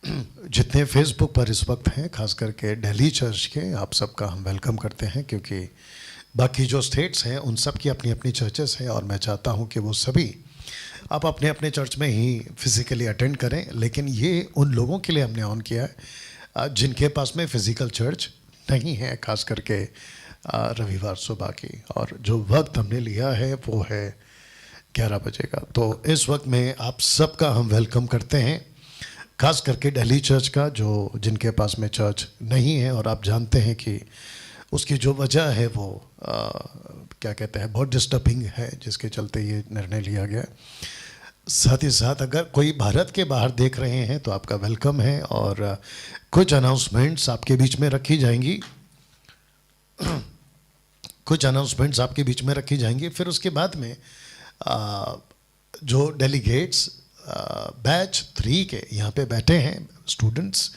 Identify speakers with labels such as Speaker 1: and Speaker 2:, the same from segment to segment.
Speaker 1: जितने फेसबुक पर इस वक्त हैं, खास करके दिल्ली चर्च के, आप सबका हम वेलकम करते हैं, क्योंकि बाकी जो स्टेट्स हैं उन सब की अपनी अपनी चर्चेस हैं और मैं चाहता हूं कि वो सभी आप अपने अपने चर्च में ही फिज़िकली अटेंड करें। लेकिन ये उन लोगों के लिए हमने ऑन किया है जिनके पास में फ़िज़िकल चर्च नहीं है, खास करके रविवार सुबह की। और जो वक्त हमने लिया है वो है 11 बजे का। तो इस वक्त में आप सबका हम वेलकम करते हैं, खास करके दिल्ली चर्च का, जो जिनके पास में चर्च नहीं है। और आप जानते हैं कि उसकी जो वजह है वो क्या कहते हैं, बहुत डिस्टर्बिंग है, जिसके चलते ये निर्णय लिया गया। साथ ही साथ अगर कोई भारत के बाहर देख रहे हैं तो आपका वेलकम है। और कुछ अनाउंसमेंट्स आपके बीच में रखी जाएंगी कुछ अनाउंसमेंट्स आपके बीच में रखी जाएंगी। फिर उसके बाद में जो डेलीगेट्स बैच 3 के यहाँ पे बैठे हैं स्टूडेंट्स,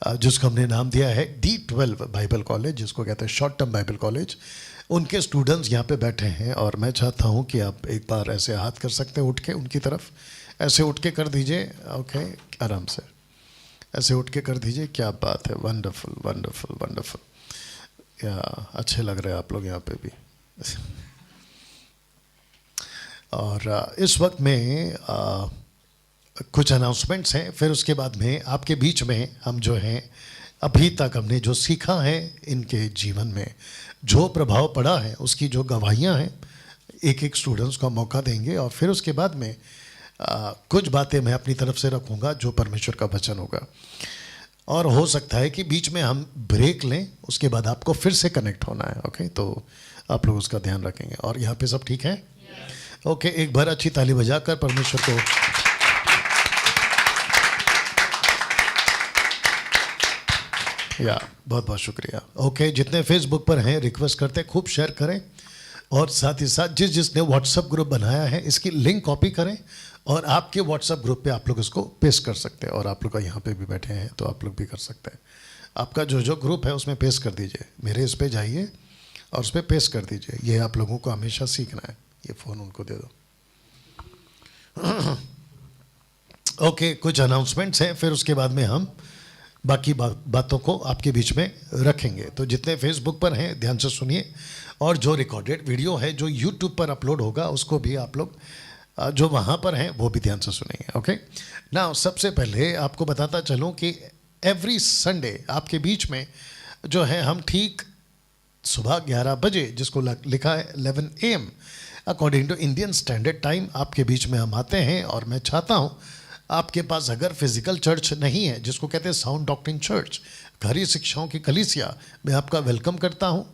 Speaker 1: जिसको हमने नाम दिया है D12 बाइबल कॉलेज, जिसको कहते हैं शॉर्ट टर्म बाइबल कॉलेज, उनके स्टूडेंट्स यहाँ पे बैठे हैं। और मैं चाहता हूँ कि आप एक बार ऐसे हाथ कर सकते हैं उठ के उनकी तरफ, ऐसे उठ के कर दीजिए। ओके, आराम से ऐसे उठ के कर दीजिए। क्या बात है, वंडरफुल वंडरफुल वंडरफुल, या अच्छे लग रहे हैं आप लोग यहाँ पे भी। और इस वक्त में कुछ अनाउंसमेंट्स हैं। फिर उसके बाद में आपके बीच में हम जो हैं, अभी तक हमने जो सीखा है इनके जीवन में, जो प्रभाव पड़ा है, उसकी जो गवाहियाँ हैं, एक एक स्टूडेंट्स को मौका देंगे। और फिर उसके बाद में कुछ बातें मैं अपनी तरफ से रखूँगा जो परमेश्वर का वचन होगा। और हो सकता है कि बीच में हम ब्रेक लें, उसके बाद आपको फिर से कनेक्ट होना है। ओके, तो आप लोग उसका ध्यान रखेंगे। और यहाँ पे सब ठीक है? ओके, एक बार अच्छी ताली बजाकर परमेश्वर को बहुत बहुत शुक्रिया। ओके, जितने फेसबुक पर हैं रिक्वेस्ट करते हैं खूब शेयर करें। और साथ ही साथ जिसने व्हाट्सएप ग्रुप बनाया है इसकी लिंक कॉपी करें और आपके व्हाट्सएप ग्रुप पे आप लोग इसको पेस्ट कर सकते हैं। और आप लोग का यहाँ पे भी बैठे हैं तो आप लोग भी कर सकते हैं। आपका जो जो ग्रुप है उसमें पेस्ट कर दीजिए, मेरे इस पे जाइए और उस पर पेस्ट कर दीजिए। ये आप लोगों को हमेशा सीखना है। ये फ़ोन उनको दे दो। ओके, कुछ अनाउंसमेंट्स हैं, फिर उसके बाद में हम बाकी बातों को आपके बीच में रखेंगे। तो जितने फेसबुक पर हैं ध्यान से सुनिए, और जो रिकॉर्डेड वीडियो है जो यूट्यूब पर अपलोड होगा उसको भी आप लोग जो वहाँ पर हैं वो भी ध्यान से सुनेंगे। ओके ना, सबसे पहले आपको बताता चलूँ कि एवरी संडे आपके बीच में जो है हम ठीक सुबह 11 बजे, जिसको लिखा है 11 AM according to Indian standard time, आपके बीच में हम आते हैं। और मैं चाहता हूँ आपके पास अगर फिजिकल चर्च नहीं है, जिसको कहते हैं साउंड डॉक्ट्रिन चर्च, घरी शिक्षाओं की कलीसिया, मैं आपका वेलकम करता हूँ।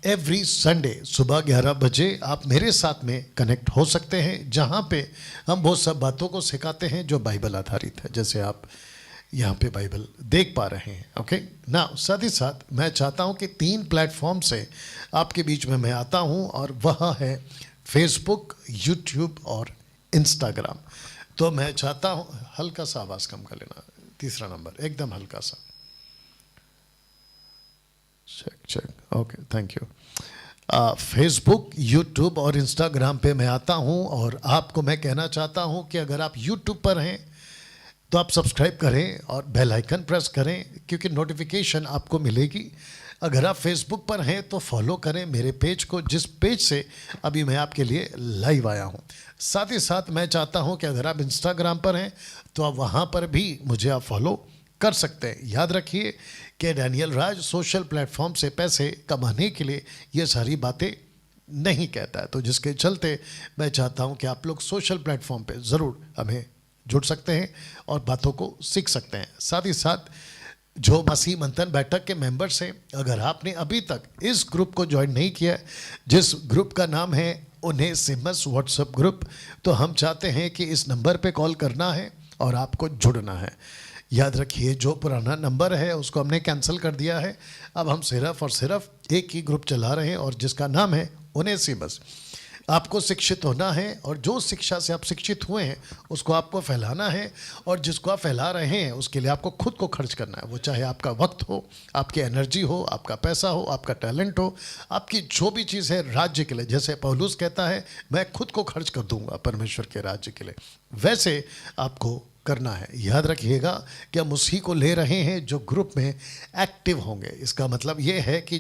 Speaker 1: एवरी संडे सुबह 11 बजे आप मेरे साथ में कनेक्ट हो सकते हैं, जहाँ पे हम बहुत सब बातों को सिखाते हैं जो बाइबल आधारित है, जैसे आप यहाँ पे बाइबल देख पा रहे हैं। ओके ना, साथ ही साथ मैं चाहता हूँ कि 3 प्लेटफॉर्म से आपके बीच में मैं आता हूँ, और वह है फेसबुक, यूट्यूब और इंस्टाग्राम। तो मैं चाहता हूँ, हल्का सा आवाज़ कम कर लेना, तीसरा नंबर एकदम हल्का सा, check. Okay, thank you. Facebook, YouTube और इंस्टाग्राम पे मैं आता हूँ। और आपको मैं कहना चाहता हूँ कि अगर आप यूट्यूब पर हैं तो आप सब्सक्राइब करें और बेल आइकन प्रेस करें, क्योंकि नोटिफिकेशन आपको मिलेगी। अगर आप फेसबुक पर हैं तो फॉलो करें मेरे पेज को, जिस पेज से अभी मैं आपके लिए लाइव आया हूं। साथ ही साथ मैं चाहता हूं कि अगर आप इंस्टाग्राम पर हैं तो आप वहां पर भी मुझे आप फॉलो कर सकते हैं। याद रखिए कि डैनियल राज सोशल प्लेटफॉर्म से पैसे कमाने के लिए ये सारी बातें नहीं कहता है, तो जिसके चलते मैं चाहता हूं कि आप लोग सोशल प्लेटफॉर्म पे ज़रूर हमें जुड़ सकते हैं और बातों को सीख सकते हैं। साथ ही साथ जो मसीह मंथन बैठक के मेंबर्स हैं, अगर आपने अभी तक इस ग्रुप को ज्वाइन नहीं किया, जिस ग्रुप का नाम है ओनेसिमस व्हाट्सएप ग्रुप, तो हम चाहते हैं कि इस नंबर पे कॉल करना है और आपको जुड़ना है। याद रखिए, जो पुराना नंबर है उसको हमने कैंसिल कर दिया है। अब हम सिर्फ और सिर्फ एक ही ग्रुप चला रहे हैं, और जिसका नाम है ओनेसिमस। आपको शिक्षित होना है, और जो शिक्षा से आप शिक्षित हुए हैं उसको आपको फैलाना है, और जिसको आप फैला रहे हैं उसके लिए आपको खुद को खर्च करना है। वो चाहे आपका वक्त हो, आपकी एनर्जी हो, आपका पैसा हो, आपका टैलेंट हो, आपकी जो भी चीज़ है राज्य के लिए। जैसे पौलुस कहता है, मैं खुद को खर्च कर दूंगा परमेश्वर के राज्य के लिए, वैसे आपको करना है। याद रखिएगा कि हम उसी को ले रहे हैं जो ग्रुप में एक्टिव होंगे। इसका मतलब ये है कि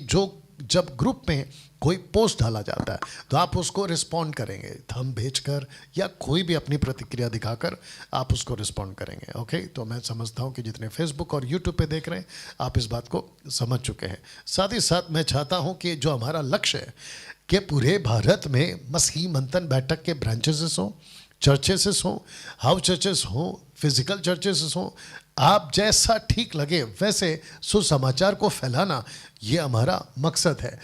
Speaker 1: जब ग्रुप में कोई पोस्ट डाला जाता है तो आप उसको रिस्पॉन्ड करेंगे, थंब भेजकर या कोई भी अपनी प्रतिक्रिया दिखाकर आप उसको रिस्पॉन्ड करेंगे। ओके, तो मैं समझता हूँ कि जितने फेसबुक और यूट्यूब पे देख रहे हैं आप इस बात को समझ चुके हैं। साथ ही साथ मैं चाहता हूँ कि जो हमारा लक्ष्य है कि पूरे भारत में मसीही मंथन बैठक के ब्रांचेस हों, चर्चेस हों, हाउस चर्चेस हों, फिजिकल चर्चेस हों, आप जैसा ठीक लगे वैसे सुसमाचार को फैलाना ये हमारा मकसद है।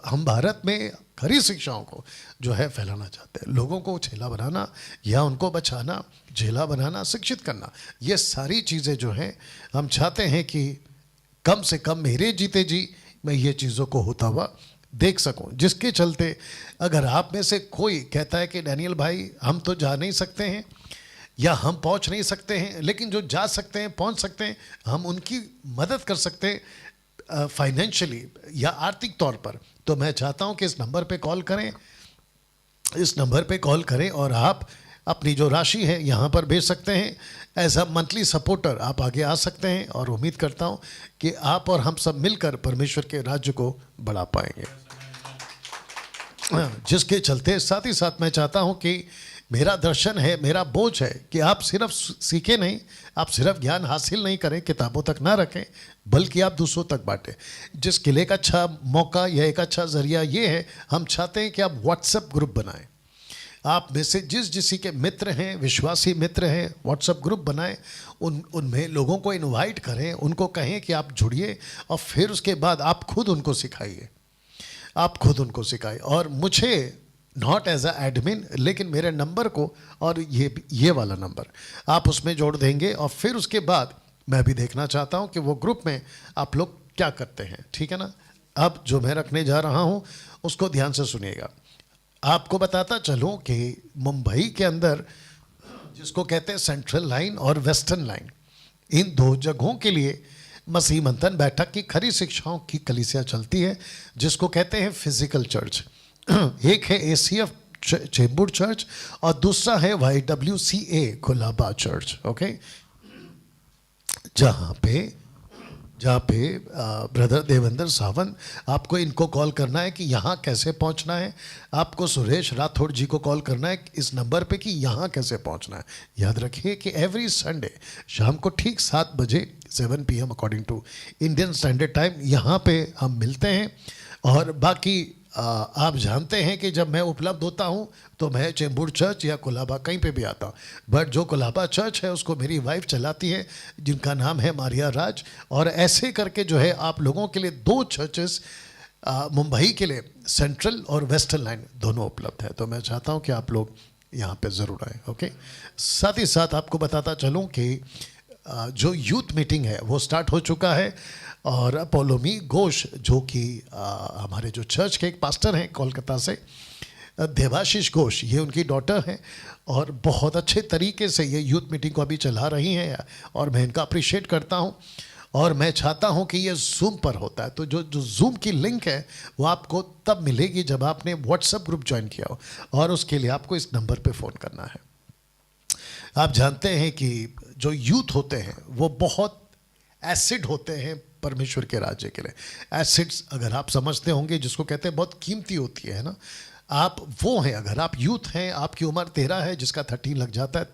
Speaker 1: हम भारत में खरी शिक्षाओं को जो है फैलाना चाहते हैं। लोगों को छेला बनाना या उनको बचाना, झेला बनाना, शिक्षित करना, ये सारी चीज़ें जो हैं हम चाहते हैं कि कम से कम मेरे जीते जी मैं ये चीज़ों को होता हुआ देख सकूं। जिसके चलते अगर आप में से कोई कहता है कि डैनियल भाई हम तो जा नहीं सकते हैं या हम पहुंच नहीं सकते हैं, लेकिन जो जा सकते हैं, पहुंच सकते हैं, हम उनकी मदद कर सकते हैं फाइनेंशियली या आर्थिक तौर पर, तो मैं चाहता हूं कि इस नंबर पे कॉल करें, इस नंबर पे कॉल करें और आप अपनी जो राशि है यहाँ पर भेज सकते हैं। एज अ मंथली सपोर्टर आप आगे आ सकते हैं और उम्मीद करता हूँ कि आप और हम सब मिलकर परमेश्वर के राज्य को बढ़ा पाएंगे। जिसके चलते साथ ही साथ मैं चाहता हूँ कि मेरा दर्शन है, मेरा बोझ है कि आप सिर्फ सीखें नहीं, आप सिर्फ ज्ञान हासिल नहीं करें, किताबों तक ना रखें, बल्कि आप दूसरों तक बांटें। जिसके लिए एक अच्छा मौका या एक अच्छा जरिया ये है, हम चाहते हैं कि आप व्हाट्सएप ग्रुप बनाएं। आप में से जिस के मित्र हैं, विश्वासी मित्र हैं, व्हाट्सएप ग्रुप बनाएं, उनमें लोगों को इनवाइट करें, उनको कहें कि आप जुड़िए और फिर उसके बाद आप खुद उनको सिखाइए, आप खुद उनको सिखाइए। और मुझे नॉट एज अ एडमिन, लेकिन मेरे नंबर को और ये वाला नंबर आप उसमें जोड़ देंगे और फिर उसके बाद मैं भी देखना चाहता हूँ कि वो ग्रुप में आप लोग क्या करते हैं। ठीक है ना? अब जो मैं रखने जा रहा हूँ उसको ध्यान से सुनिएगा। आपको बताता चलूँ कि मुंबई के अंदर जिसको कहते हैं सेंट्रल लाइन और वेस्टर्न लाइन, इन दो जगहों के लिए मसीह मंथन बैठक की खरी शिक्षाओं की कलीसिया चलती है, जिसको कहते हैं फिजिकल चर्च। एक है ACF चेंबूर चर्च और दूसरा है YWCA कोलाबा चर्च। ओके, जहाँ पे ब्रदर देवेंद्र सावंत, आपको इनको कॉल करना है कि यहाँ कैसे पहुँचना है। आपको सुरेश राठौड़ जी को कॉल करना है इस नंबर पे कि यहाँ कैसे पहुँचना है। याद रखिए कि एवरी संडे शाम को ठीक 7 बजे 7 PM according to Indian standard time यहाँ पे हम मिलते हैं। और बाकी आप जानते हैं कि जब मैं उपलब्ध होता हूं तो मैं चेंबूर चर्च या कोलाबा कहीं पे भी आता हूं, बट जो कोलाबा चर्च है उसको मेरी वाइफ चलाती है, जिनका नाम है मारिया राज। और ऐसे करके जो है आप लोगों के लिए 2 चर्चेस मुंबई के लिए सेंट्रल और वेस्टर्न लाइन दोनों उपलब्ध है। तो मैं चाहता हूं कि आप लोग यहाँ पे ज़रूर आएँ। ओके, साथ ही साथ आपको बताता चलूँ कि जो यूथ मीटिंग है वो स्टार्ट हो चुका है और पोलोमी घोष जो कि हमारे जो चर्च के एक पास्टर हैं कोलकाता से, देवाशीष घोष, ये उनकी डॉटर हैं और बहुत अच्छे तरीके से ये यूथ मीटिंग को अभी चला रही हैं और मैं इनका अप्रिशिएट करता हूँ। और मैं चाहता हूँ कि ये जूम पर होता है, तो जो जूम की लिंक है वो आपको तब मिलेगी जब आपने व्हाट्सएप ग्रुप ज्वाइन किया हो, और उसके लिए आपको इस नंबर पर फ़ोन करना है। आप जानते हैं कि जो यूथ होते हैं वो बहुत एसिड होते हैं परमेश्वर के राज्य के लिए। एसिड्स अगर आप समझते होंगे जिसको कहते हैं बहुत कीमती होती है ना, आप वो हैं। अगर आप यूथ हैं, आपकी उम्र 13 है, जिसका 13 लग जाता है,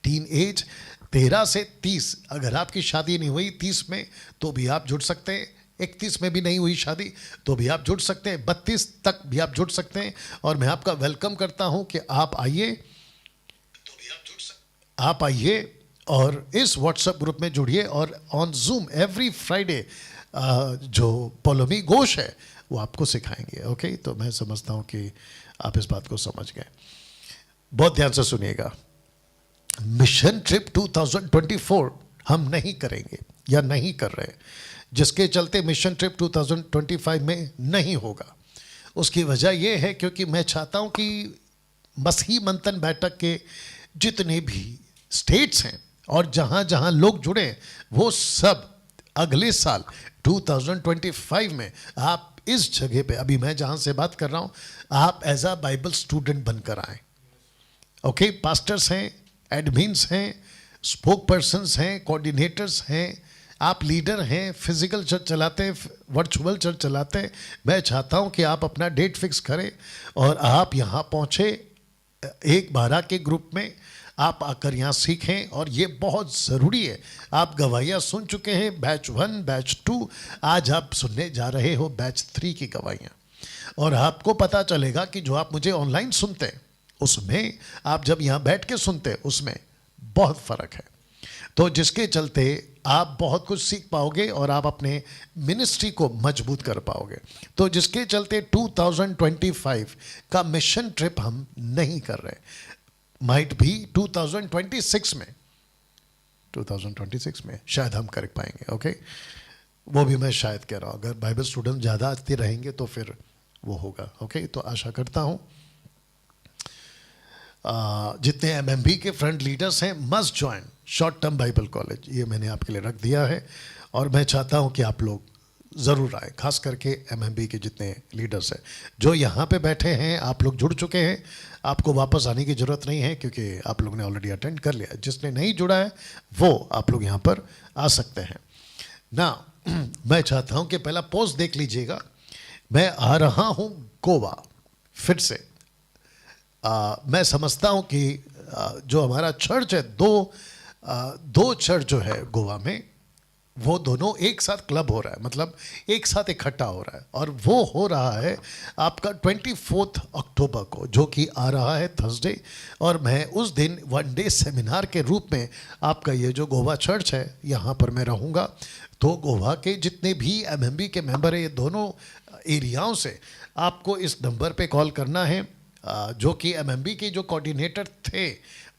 Speaker 1: टीन एज 13 से 30, अगर आपकी शादी नहीं हुई 30 में तो भी आप जुड़ सकते हैं, 31 में भी नहीं हुई शादी तो भी आप जुड़ सकते हैं, 32 तक भी आप जुड़ सकते हैं। और मैं आपका वेलकम करता हूं कि आप आइए, तो भी आप जुड़ सकते, आप आइए और इस व्हाट्सएप ग्रुप में जुड़िए। और ऑन जूम एवरी फ्राइडे जो पोलोमी घोष है वो आपको सिखाएंगे। ओके, तो मैं समझता हूँ कि आप इस बात को समझ गए। बहुत ध्यान से सुनिएगा। मिशन ट्रिप 2024 हम नहीं करेंगे या नहीं कर रहे, जिसके चलते मिशन ट्रिप 2025 में नहीं होगा। उसकी वजह यह है क्योंकि मैं चाहता हूँ कि मसीह मंथन बैठक के जितने भी स्टेट्स हैं और जहाँ जहाँ लोग जुड़े वो सब अगले साल 2025 में आप इस जगह पे, अभी मैं जहाँ से बात कर रहा हूँ, आप एज अ बाइबल स्टूडेंट बनकर आएँ। ओके, पास्टर्स हैं, एडमिन्स हैं, स्पोक पर्सन्स हैं, कोऑर्डिनेटर्स हैं, आप लीडर हैं, फिजिकल चर्च चलाते हैं, वर्चुअल चर्च चलाते हैं। मैं चाहता हूं कि आप अपना डेट फिक्स करें और आप यहां पहुंचे। 1-12 के ग्रुप में आप आकर यहाँ सीखें, और ये बहुत ज़रूरी है। आप गवाहियाँ सुन चुके हैं, बैच 1, बैच 2, आज आप सुनने जा रहे हो बैच 3 की गवाहियाँ। और आपको पता चलेगा कि जो आप मुझे ऑनलाइन सुनते हैं उसमें, आप जब यहाँ बैठ के सुनते हैं उसमें बहुत फ़र्क है। तो जिसके चलते आप बहुत कुछ सीख पाओगे और आप अपने मिनिस्ट्री को मजबूत कर पाओगे। तो जिसके चलते 2025 का मिशन ट्रिप हम नहीं कर रहे, माइट भी 2026 में शायद हम कर पाएंगे। ओके, वो भी मैं शायद कह रहा हूँ। अगर बाइबल स्टूडेंट ज़्यादा आते रहेंगे तो फिर वो होगा। ओके, तो आशा करता हूँ जितने एमएमबी के फ्रंट लीडर्स हैं must join short term Bible college, ये मैंने आपके लिए रख दिया है। और मैं चाहता हूँ कि आप लोग ज़रूर आए, खास करके एमएमबी के जितने लीडर्स हैं जो यहाँ पे बैठे हैं। आप लोग जुड़ चुके हैं, आपको वापस आने की ज़रूरत नहीं है क्योंकि आप लोग ने ऑलरेडी अटेंड कर लिया। जिसने नहीं जुड़ा है वो आप लोग यहाँ पर आ सकते हैं ना। मैं चाहता हूँ कि पहला पोस्ट देख लीजिएगा। मैं आ रहा हूँ गोवा फिर से। मैं समझता हूँ कि जो हमारा चर्च है, दो चर्च जो है गोवा में, वो दोनों एक साथ क्लब हो रहा है, मतलब एक साथ इकट्ठा हो रहा है। और वो हो रहा है आपका 24 अक्टूबर को, जो कि आ रहा है थर्सडे। और मैं उस दिन 1 डे सेमिनार के रूप में आपका ये जो गोवा चर्च है यहाँ पर मैं रहूँगा। तो गोवा के जितने भी एमएमबी के मेंबर हैं, ये दोनों एरियाओं से आपको इस नंबर पे कॉल करना है। जो कि एमएमबी के जो कोऑर्डिनेटर थे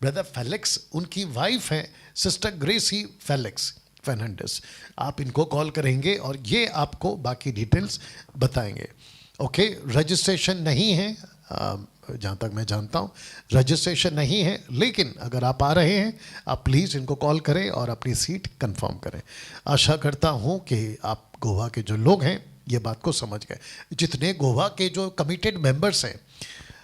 Speaker 1: ब्रदर फेलिक्स, उनकी वाइफ है सिस्टर ग्रेसी फेलिक्स फर्नांडिस। आप इनको कॉल करेंगे और ये आपको बाकी डिटेल्स बताएंगे। ओके, रजिस्ट्रेशन नहीं है, जहाँ तक मैं जानता हूँ रजिस्ट्रेशन नहीं है, लेकिन अगर आप आ रहे हैं आप प्लीज़ इनको कॉल करें और अपनी सीट कंफर्म करें। आशा करता हूँ कि आप गोवा के जो लोग हैं ये बात को समझ गए। जितने गोवा के जो कमिटेड मेंबर्स हैं,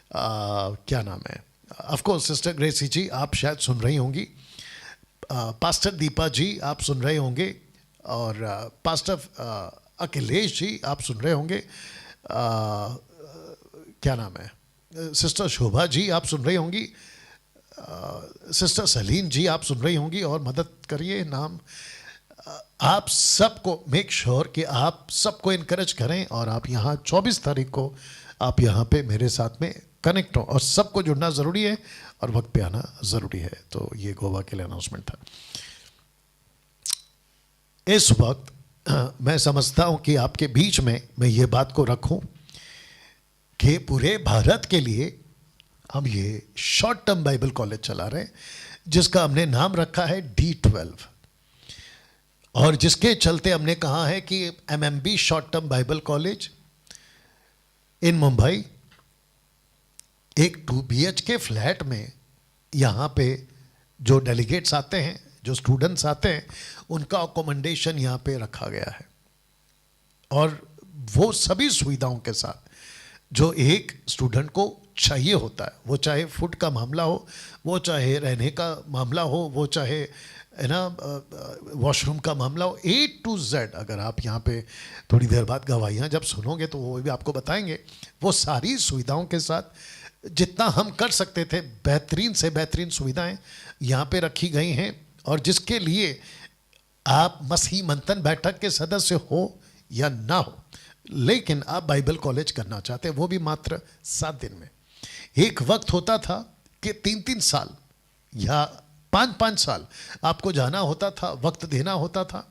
Speaker 1: क्या नाम है, ऑफ कोर्स सिस्टर ग्रेसी जी आप शायद सुन रही होंगी, पास्टर दीपा जी आप सुन रहे होंगे, और पास्टर अखिलेश जी आप सुन रहे होंगे, क्या नाम है, सिस्टर शोभा जी आप सुन रही होंगी, सिस्टर सलीन जी आप सुन रही होंगी, और मदद करिए नाम। आप सबको मेक श्योर कि आप सबको इनकरेज करें और आप यहाँ 24 तारीख को आप यहाँ पे मेरे साथ में कनेक्ट हो। और सबको जुड़ना ज़रूरी है और वक्त पे आना ज़रूरी है। तो ये गोवा के लिए अनाउंसमेंट था। इस वक्त मैं समझता हूँ कि आपके बीच में मैं ये बात को रखूँ कि पूरे भारत के लिए हम ये शॉर्ट टर्म बाइबल कॉलेज चला रहे हैं, जिसका हमने नाम रखा है D12, और जिसके चलते हमने कहा है कि MMB short term Bible college in Mumbai एक 2 BHK फ्लैट में, यहाँ पे जो डेलीगेट्स आते हैं, जो स्टूडेंट्स आते हैं, उनका अकोमोडेशन यहाँ पे रखा गया है। और वो सभी सुविधाओं के साथ जो एक स्टूडेंट को चाहिए होता है, वो चाहे फूड का मामला हो, वो चाहे रहने का मामला हो, वो चाहे है ना वॉशरूम का मामला हो, A to Z। अगर आप यहाँ पे थोड़ी देर बाद गवाहियाँ जब सुनोगे तो वो भी आपको बताएंगे। वो सारी सुविधाओं के साथ जितना हम कर सकते थे, बेहतरीन से बेहतरीन सुविधाएं यहाँ पे रखी गई हैं। और जिसके लिए आप मसीह मंथन बैठक के सदस्य हो या ना हो, लेकिन आप बाइबल कॉलेज करना चाहते हैं, वो भी मात्र 7 दिन में। एक वक्त होता था कि 3-3 साल या 5-5 साल आपको जाना होता था, वक्त देना होता था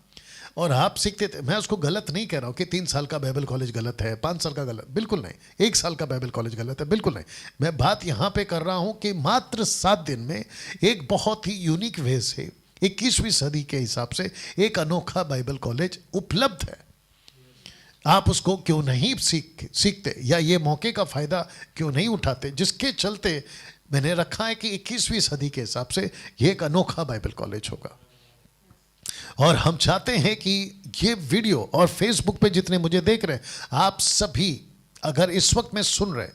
Speaker 1: और आप सीखते थे। मैं उसको गलत नहीं कह रहा हूँ कि 3 साल का बाइबल कॉलेज गलत है, 5 साल का गलत, बिल्कुल नहीं। 1 साल का बाइबल कॉलेज गलत है, बिल्कुल नहीं। मैं बात यहाँ पे कर रहा हूँ कि मात्र 7 दिन में एक बहुत ही यूनिक वे से 21वीं सदी के हिसाब से एक अनोखा बाइबल कॉलेज उपलब्ध है। आप उसको क्यों नहीं सीखते या ये मौके का फ़ायदा क्यों नहीं उठाते, जिसके चलते मैंने रखा है कि 21वीं सदी के हिसाब से ये एक अनोखा बाइबल कॉलेज होगा। और हम चाहते हैं कि ये वीडियो और फेसबुक पे जितने मुझे देख रहे हैं, आप सभी अगर इस वक्त में सुन रहे,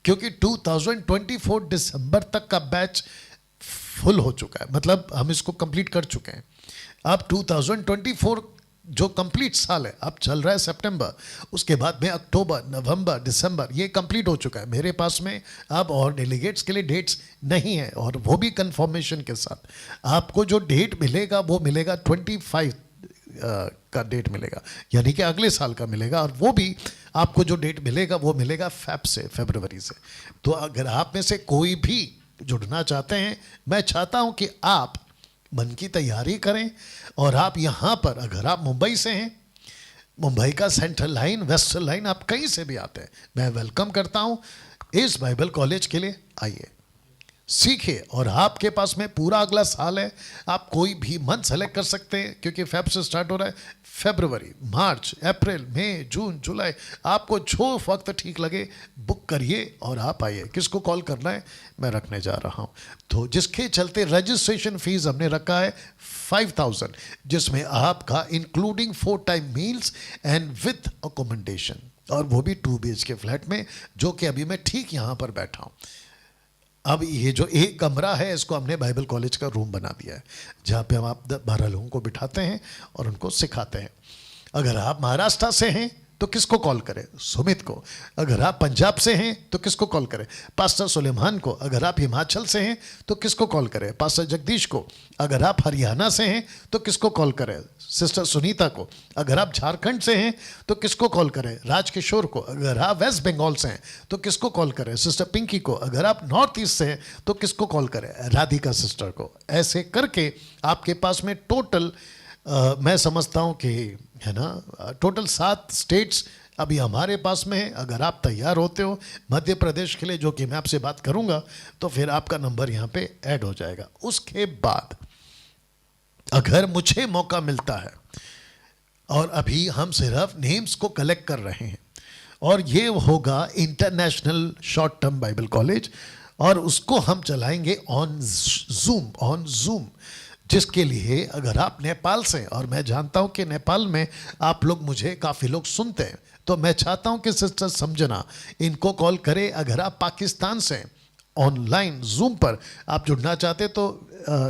Speaker 1: क्योंकि 2024 दिसंबर तक का बैच फुल हो चुका है, मतलब हम इसको कंप्लीट कर चुके हैं। अब 2024 जो कंप्लीट साल है, अब चल रहा है सितंबर, उसके बाद में अक्टूबर, नवंबर, दिसंबर, ये कंप्लीट हो चुका है। मेरे पास में अब और डेलीगेट्स के लिए डेट्स नहीं है, और वो भी कंफर्मेशन के साथ। आपको जो डेट मिलेगा वो मिलेगा 25 का डेट मिलेगा, यानी कि अगले साल का मिलेगा, और वो भी आपको जो डेट मिलेगा वो मिलेगा फरवरी से। तो अगर आप में से कोई भी जुड़ना चाहते हैं, मैं चाहता हूं कि आप मन की तैयारी करें, और आप यहाँ पर, अगर आप मुंबई से हैं, मुंबई का सेंट्रल लाइन, वेस्टर्न लाइन, आप कहीं से भी आते हैं, मैं वेलकम करता हूँ इस बाइबल कॉलेज के लिए। आइए, सीखिए, और आपके पास में पूरा अगला साल है। आप कोई भी मंथ सेलेक्ट कर सकते हैं, क्योंकि फेब से स्टार्ट हो रहा है। फरवरी, मार्च, अप्रैल, मई, जून, जुलाई, आपको जो वक्त ठीक लगे बुक करिए और आप आइए। किसको कॉल करना है मैं रखने जा रहा हूँ, तो जिसके चलते रजिस्ट्रेशन फीस हमने रखा है 5000, जिसमें आपका including 4 time meals and with accommodation, और वो भी 2 BHK फ्लैट में, जो कि अभी मैं ठीक यहाँ पर बैठा हूँ। अब ये जो एक कमरा है, इसको हमने बाइबल कॉलेज का रूम बना दिया है, जहाँ पे हम आप 12 लोगों को बिठाते हैं और उनको सिखाते हैं। अगर आप महाराष्ट्र से हैं तो किसको कॉल करें? सुमित को। अगर आप पंजाब से हैं तो किसको कॉल करें? पास्टर सुलेमान को। अगर आप हिमाचल से हैं तो किसको कॉल करें? पास्टर जगदीश को। अगर आप हरियाणा से हैं तो किसको कॉल करें? सिस्टर सुनीता को। अगर आप झारखंड से हैं तो किसको कॉल करें? राजकिशोर को। अगर आप वेस्ट बंगाल से हैं तो किसको कॉल करें? सिस्टर पिंकी को। अगर आप नॉर्थ ईस्ट से हैं तो किसको कॉल करें? राधिका सिस्टर को। ऐसे करके आपके पास में टोटल मैं समझता हूँ कि, है ना, टोटल 7 स्टेट्स अभी हमारे पास में है। अगर आप तैयार होते हो मध्य प्रदेश के लिए, जो कि मैं आपसे बात करूँगा, तो फिर आपका नंबर यहाँ पे ऐड हो जाएगा। उसके बाद अगर मुझे मौका मिलता है, और अभी हम सिर्फ नेम्स को कलेक्ट कर रहे हैं, और ये होगा international short term Bible college, और उसको हम चलाएंगे ऑन जूम, जिसके लिए अगर आप नेपाल से, और मैं जानता हूं कि नेपाल में आप लोग, मुझे काफ़ी लोग सुनते हैं, तो मैं चाहता हूं कि सिस्टर समझना इनको कॉल करें। अगर आप पाकिस्तान से ऑनलाइन जूम पर आप जुड़ना चाहते तो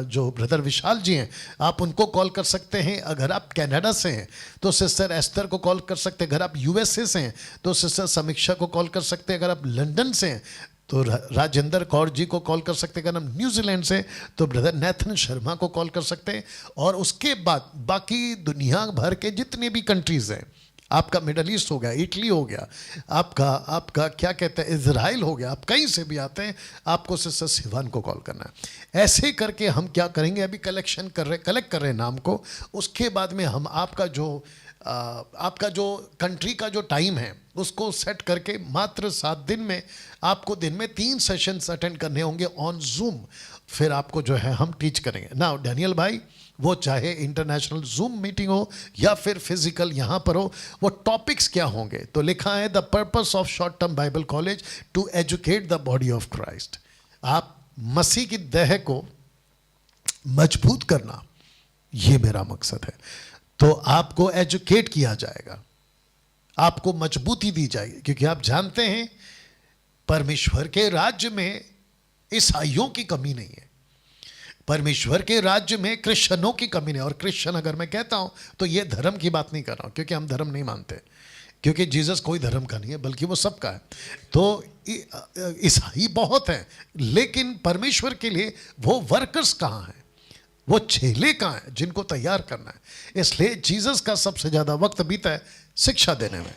Speaker 1: जो ब्रदर विशाल जी हैं, आप उनको कॉल कर सकते हैं। अगर आप कनाडा से हैं तो सिस्टर एस्टर को कॉल कर सकते हैं। अगर आप यूएसए से हैं तो सिस्टर समीक्षा को कॉल कर सकते हैं। अगर आप लंदन से हैं तो राजेंद्र कौर जी को कॉल कर सकते हैं। अगर हम न्यूजीलैंड से तो ब्रदर नेथन शर्मा को कॉल कर सकते हैं। और उसके बाद बाकी दुनिया भर के जितने भी कंट्रीज़ हैं, आपका मिडल ईस्ट हो गया, इटली हो गया, आपका क्या कहते हैं, इजराइल हो गया, आप कहीं से भी आते हैं, आपको सिस्टर सिवान को कॉल करना है। ऐसे करके हम क्या करेंगे, अभी कलेक्ट कर रहे हैं नाम को। उसके बाद में हम आपका जो कंट्री का जो टाइम है उसको सेट करके मात्र 7 दिन में आपको दिन में 3 सेशंस अटेंड करने होंगे ऑन जूम। फिर आपको जो है हम टीच करेंगे ना। डैनियल भाई, वो चाहे इंटरनेशनल जूम मीटिंग हो या फिर फिजिकल यहाँ पर हो, वो टॉपिक्स क्या होंगे? तो लिखा है the purpose of short term Bible college to educate the body of Christ. आप मसीह की देह को मजबूत करना, ये मेरा मकसद है। तो आपको एजुकेट किया जाएगा, आपको मजबूती दी जाएगी, क्योंकि आप जानते हैं परमेश्वर के राज्य में ईसाइयों की कमी नहीं है, परमेश्वर के राज्य में क्रिश्चियनों की कमी नहीं। और क्रिश्चियन अगर मैं कहता हूं तो ये धर्म की बात नहीं कर रहा हूं, क्योंकि हम धर्म नहीं मानते, क्योंकि जीसस कोई धर्म का नहीं है, बल्कि वो सबका है। तो ईसाई बहुत हैं, लेकिन परमेश्वर के लिए वो वर्कर्स कहाँ हैं, वो चेले कहाँ हैं जिनको तैयार करना है। इसलिए जीसस का सबसे ज़्यादा वक्त बीता है शिक्षा देने में,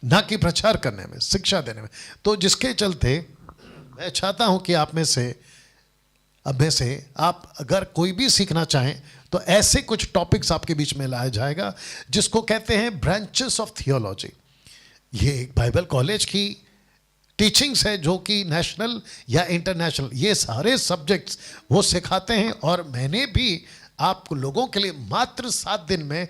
Speaker 1: ना कि प्रचार करने में, शिक्षा देने में। तो जिसके चलते मैं चाहता हूं कि आप में से आप अगर कोई भी सीखना चाहें तो ऐसे कुछ टॉपिक्स आपके बीच में लाया जाएगा जिसको कहते हैं ब्रांचेस ऑफ थियोलॉजी। ये एक बाइबल कॉलेज की टीचिंग्स है जो कि नेशनल या इंटरनेशनल, ये सारे सब्जेक्ट्स वो सिखाते हैं। और मैंने भी आप लोगों के लिए मात्र 7 दिन में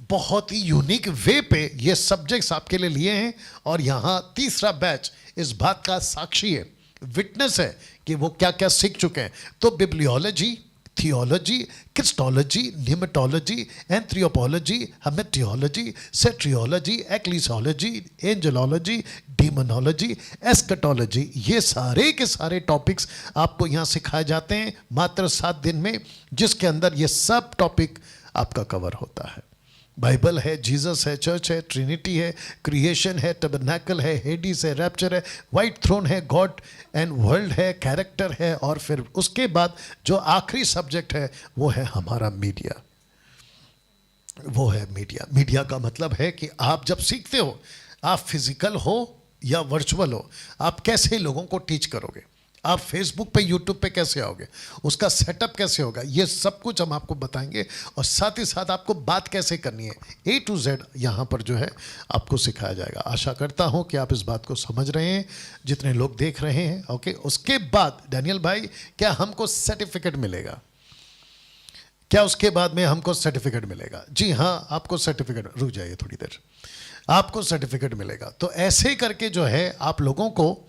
Speaker 1: बहुत ही यूनिक वे पे ये सब्जेक्ट्स आपके लिए लिए हैं। और यहाँ तीसरा बैच इस बात का साक्षी है, विटनेस है कि वो क्या क्या सीख चुके हैं। तो बिब्लियोलॉजी, थियोलॉजी, क्रिस्टोलॉजी, निमेटोलॉजी, एंथ्रोपोलॉजी, हेमेटियोलॉजी, सेट्रियोलॉजी, एक्लीसियोलॉजी, एंजेलोलॉजी, डीमोनोलॉजी, एस्कटोलॉजी, ये सारे के सारे टॉपिक्स आपको यहाँ सिखाए जाते हैं मात्र 7 दिन में, जिसके अंदर ये सब टॉपिक आपका कवर होता है। बाइबल है, जीसस है, चर्च है, ट्रिनिटी है, क्रिएशन है, टबरनैकल है, हेडिस है, रैप्चर है, वाइट थ्रोन है, गॉड एंड वर्ल्ड है, कैरेक्टर है, और फिर उसके बाद जो आखिरी सब्जेक्ट है वो है हमारा मीडिया। वो है मीडिया। मीडिया का मतलब है कि आप जब सीखते हो, आप फिजिकल हो या वर्चुअल हो, आप कैसे लोगों को टीच करोगे, आप फेसबुक पे, यूट्यूब पे कैसे आओगे, उसका सेटअप कैसे होगा, ये सब कुछ हम आपको बताएंगे। और साथ ही साथ आपको बात कैसे करनी है, A to Z यहाँ पर जो है आपको सिखाया जाएगा। आशा करता हूँ कि आप इस बात को समझ रहे हैं, जितने लोग देख रहे हैं। ओके, उसके बाद डैनियल भाई, क्या हमको सर्टिफिकेट मिलेगा? क्या उसके बाद में हमको सर्टिफिकेट मिलेगा? जी हाँ, आपको सर्टिफिकेट, रुक जाइए थोड़ी देर, आपको सर्टिफिकेट मिलेगा। तो ऐसे करके जो है आप लोगों को,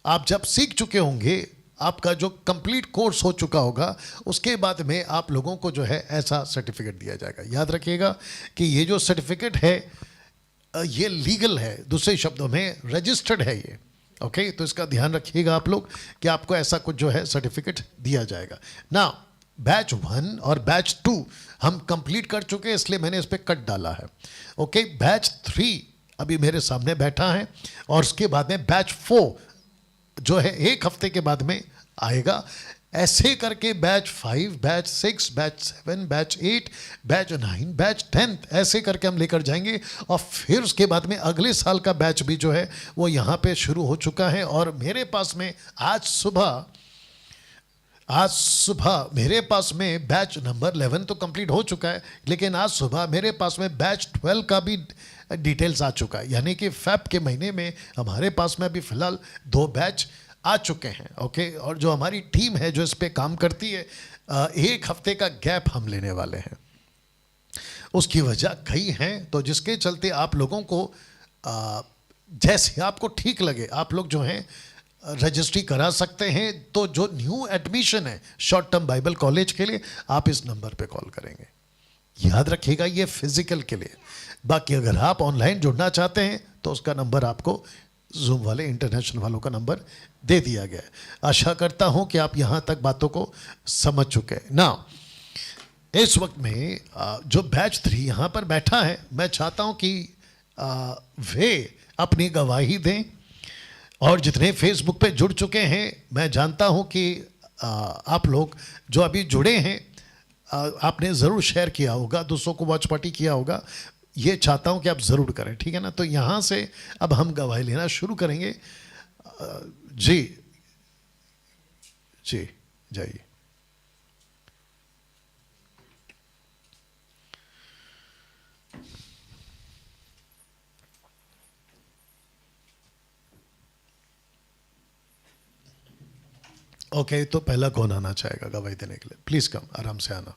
Speaker 1: आप जब सीख चुके होंगे, आपका जो कंप्लीट कोर्स हो चुका होगा, उसके बाद में आप लोगों को जो है ऐसा सर्टिफिकेट दिया जाएगा। याद रखिएगा कि ये जो सर्टिफिकेट है ये लीगल है, दूसरे शब्दों में रजिस्टर्ड है ये। ओके, तो इसका ध्यान रखिएगा आप लोग कि आपको ऐसा कुछ जो है सर्टिफिकेट दिया जाएगा ना। बैच 1 और बैच 2 हम कंप्लीट कर चुके हैं, इसलिए मैंने इस पर कट डाला है। ओके, बैच 3 अभी मेरे सामने बैठा है, और उसके बाद में बैच 4 जो है 1 हफ्ते के बाद में आएगा। ऐसे करके batch 5, batch 6, batch 7, batch 8, batch 9, batch 10, ऐसे करके हम लेकर जाएंगे। और फिर उसके बाद में अगले साल का बैच भी जो है वो यहाँ पे शुरू हो चुका है। और मेरे पास में आज सुबह मेरे पास में बैच नंबर 11 तो कंप्लीट हो चुका है, लेकिन आज सुबह मेरे पास में बैच 12 का भी डिटेल्स आ चुका है। यानी कि फेब के महीने में हमारे पास में अभी फ़िलहाल 2 बैच आ चुके हैं। ओके, और जो हमारी टीम है जो इस पे काम करती है, 1 हफ्ते का गैप हम लेने वाले हैं। उसकी वजह कई हैं, तो जिसके चलते आप लोगों को जैसे आपको ठीक लगे, आप लोग जो हैं रजिस्ट्री करा सकते हैं। तो जो न्यू एडमिशन है शॉर्ट टर्म बाइबल कॉलेज के लिए, आप इस नंबर पे कॉल करेंगे। याद रखिएगा, ये फिजिकल के लिए। बाकी अगर आप ऑनलाइन जुड़ना चाहते हैं तो उसका नंबर आपको जूम वाले इंटरनेशनल वालों का नंबर दे दिया गया है। आशा करता हूं कि आप यहां तक बातों को समझ चुके हैं ना। इस वक्त में जो बैच 3 यहां पर बैठा है, मैं चाहता हूं कि वे अपनी गवाही दें। और जितने फेसबुक पे जुड़ चुके हैं, मैं जानता हूं कि आप लोग जो अभी जुड़े हैं, आपने ज़रूर शेयर किया होगा, दूसरों को वॉच पार्टी किया होगा। ये चाहता हूं कि आप ज़रूर करें, ठीक है ना। तो यहाँ से अब हम गवाही लेना शुरू करेंगे। जी जी, जाइए। ओके, तो पहला कौन आना चाहेगा गवाही देने के लिए? प्लीज़ कम, आराम से आना।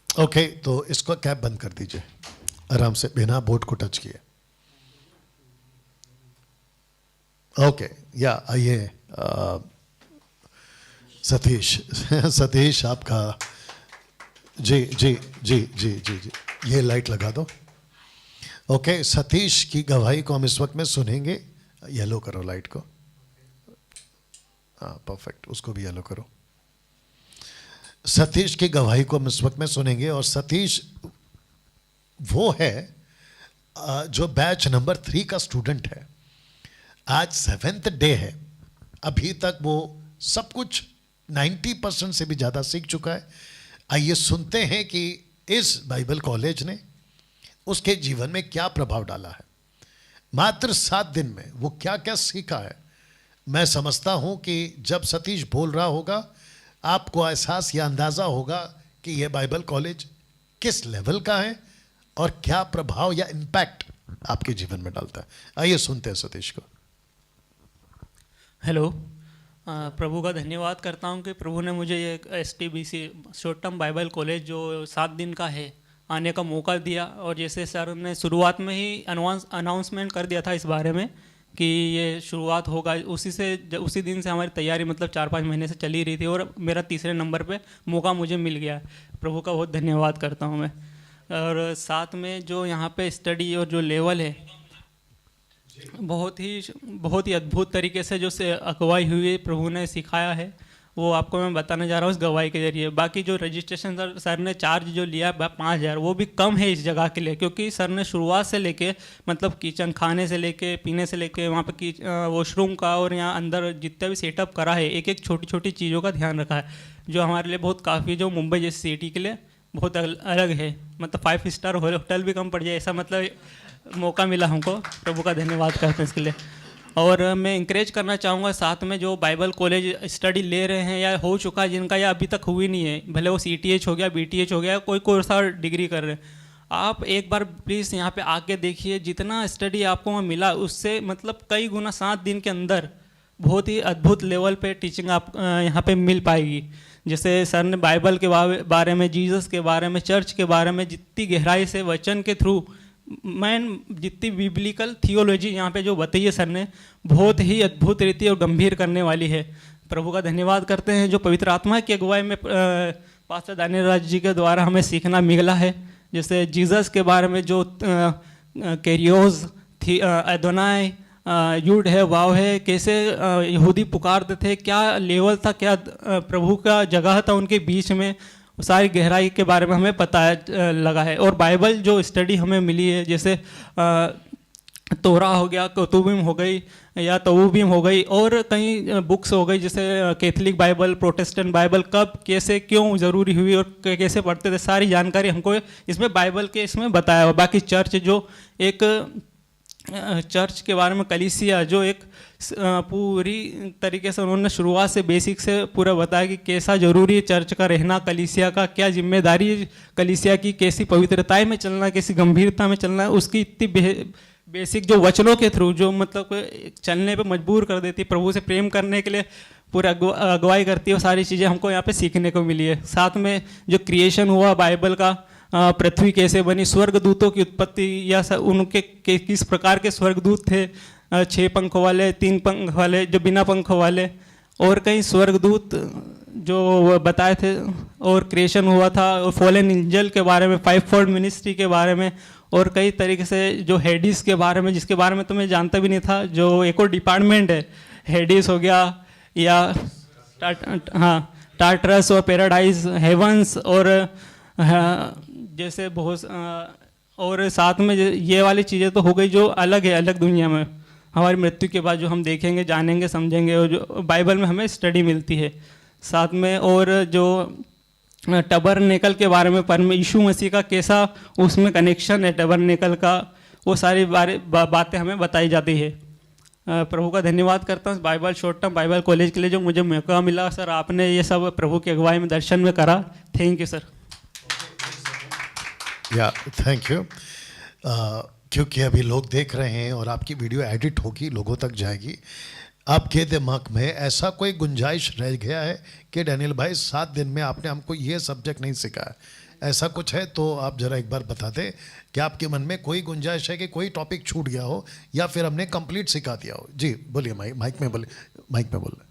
Speaker 1: ओके, तो इसको कैप बंद कर दीजिए आराम से, बिना बोर्ड को टच किए। ओके, या आइए सतीश सतीश आपका, जी जी जी जी जी जी, ये लाइट लगा दो। ओके, सतीश की गवाही को हम इस वक्त में सुनेंगे। येलो करो लाइट को, हाँ परफेक्ट, उसको भी येलो करो। सतीश की गवाही को हम इस वक्त में सुनेंगे। और सतीश वो है जो बैच नंबर 3 का स्टूडेंट है। आज 7th डे है, अभी तक वो सब कुछ 90% से भी ज़्यादा सीख चुका है। आइए सुनते हैं कि इस बाइबल कॉलेज ने उसके जीवन में क्या प्रभाव डाला है। मात्र 7 दिन में वो क्या क्या सीखा है। मैं समझता हूं कि जब सतीश बोल रहा होगा, आपको एहसास या अंदाज़ा होगा कि यह बाइबल कॉलेज किस लेवल का है और क्या प्रभाव या इम्पैक्ट आपके जीवन में डालता है। आइए सुनते हैं सतीश को।
Speaker 2: हेलो, प्रभु का धन्यवाद करता हूं कि प्रभु ने मुझे ये STBC short term Bible college जो 7 दिन का है आने का मौका दिया। और जैसे सर ने शुरुआत में ही अनाउंसमेंट कर दिया था इस बारे में कि ये शुरुआत होगा, उसी दिन से हमारी तैयारी मतलब 4-5 महीने से चली रही थी और मेरा तीसरे नंबर पे मौका मुझे मिल गया। प्रभु का बहुत धन्यवाद करता हूँ मैं। और साथ में जो यहाँ पे स्टडी और जो लेवल है, बहुत ही अद्भुत तरीके से जो से अगुवाई हुई प्रभु ने सिखाया है, वो आपको मैं बताने जा रहा हूँ इस गवाही के जरिए। बाकी जो रजिस्ट्रेशन सर ने चार्ज जो लिया 5,000, वो भी कम है इस जगह के लिए, क्योंकि सर ने शुरुआत से लेके मतलब किचन, खाने से लेके पीने से लेके वहाँ पे वॉशरूम का और यहाँ अंदर जितना भी सेटअप करा है, एक एक छोटी छोटी चीज़ों का ध्यान रखा है, जो हमारे लिए बहुत काफ़ी, जो मुंबई जैसी सिटी के लिए बहुत अलग है। मतलब 5 स्टार होटल भी कम पड़ जाए ऐसा मतलब मौका मिला हमको। प्रभु का धन्यवाद करते हैं इसके लिए। और मैं इंकरेज करना चाहूँगा साथ में जो बाइबल कॉलेज स्टडी ले रहे हैं या हो चुका है जिनका, या अभी तक हुई नहीं है, भले वो CTH हो गया, BTH हो गया, कोई सा डिग्री कर रहे हैं, आप एक बार प्लीज़ यहाँ पे आके देखिए। जितना स्टडी आपको वहाँ मिला उससे मतलब कई गुना 7 दिन के अंदर बहुत ही अद्भुत लेवल पे टीचिंग आप यहाँ पे मिल पाएगी। जैसे सर ने बाइबल के बारे में, जीसस के बारे में, चर्च के बारे में जितनी गहराई से वचन के थ्रू जितनी बिब्लिकल थियोलॉजी यहाँ पे जो बताई है सर ने, बहुत ही अद्भुत रीति और गंभीर करने वाली है। प्रभु का धन्यवाद करते हैं जो पवित्र आत्मा की अगुवाई में पास्टर दानियल राज जी के द्वारा हमें सीखना मिला है। जैसे जीसस के बारे में जो कैरियोस थी, अदोनाई, यूड है, वाव है, कैसे यहूदी पुकारते थे, क्या लेवल था, क्या प्रभु का जगह था उनके बीच में, सारी गहराई के बारे में हमें पता लगा है। और बाइबल जो स्टडी हमें मिली है, जैसे तोरा हो गया, कुतुबिम हो गई या तवूबीम हो गई, और कई बुक्स हो गई जैसे कैथलिक बाइबल, प्रोटेस्टेंट बाइबल कब कैसे क्यों ज़रूरी हुई और कैसे पढ़ते थे, सारी जानकारी हमको इसमें बाइबल के इसमें बताया हुआ। बाकी चर्च जो एक चर्च के बारे में, कलीसिया जो एक पूरी तरीके से उन्होंने शुरुआत से बेसिक से पूरा बताया कि कैसा ज़रूरी है चर्च का रहना, कलीसिया का क्या जिम्मेदारी है, कलीसिया की कैसी पवित्रताएं में चलना है, कैसी गंभीरता में चलना है, उसकी इतनी बेसिक जो वचनों के थ्रू जो मतलब चलने पे मजबूर कर देती, प्रभु से प्रेम करने के लिए पूरा अगुवाई करती है, वो सारी चीज़ें हमको यहाँ पे सीखने को मिली है। साथ में जो क्रिएशन हुआ बाइबल का, पृथ्वी कैसे बनी, स्वर्गदूतों की उत्पत्ति या उनके किस प्रकार के स्वर्गदूत थे, 6 पंख वाले, 3 पंख वाले, जो बिना पंखों वाले, और कई स्वर्गदूत जो बताए थे, और क्रिएशन हुआ था, और फॉलन एंजल के बारे में, 5-fold मिनिस्ट्री के बारे में, और कई तरीके से जो हेडिस के बारे में, जिसके बारे में तो मैं जानता भी नहीं था, जो एक और डिपार्टमेंट है, हेडिस हो गया, या टार्टरस और पैराडाइज, हेवंस, और जैसे बहुत, और साथ में ये वाली चीज़ें तो हो गई जो अलग है, अलग दुनिया में हमारी मृत्यु के बाद जो हम देखेंगे, जानेंगे, समझेंगे, और जो बाइबल में हमें स्टडी मिलती है। साथ में और जो टबरनेकल के बारे में, यीशु मसीह का कैसा उसमें कनेक्शन है टबरनेकल का, वो सारी बातें हमें बताई जाती है। प्रभु का धन्यवाद करता हूँ Bible short term Bible college के लिए जो मुझे मौका मिला। सर आपने ये सब प्रभु की अगुवाई में दर्शन में करा, थैंक यू सर।
Speaker 1: या थैंक यू। क्योंकि अभी लोग देख रहे हैं और आपकी वीडियो एडिट होगी, लोगों तक जाएगी, आपके दिमाग में ऐसा कोई गुंजाइश रह गया है कि डैनियल भाई 7 दिन में आपने हमको ये सब्जेक्ट नहीं सिखाया, ऐसा कुछ है तो आप ज़रा एक बार बता दें कि आपके मन में कोई गुंजाइश है कि कोई टॉपिक छूट गया हो या फिर हमने कंप्लीट सिखा दिया हो। जी बोलिए, माइक में बोलिए।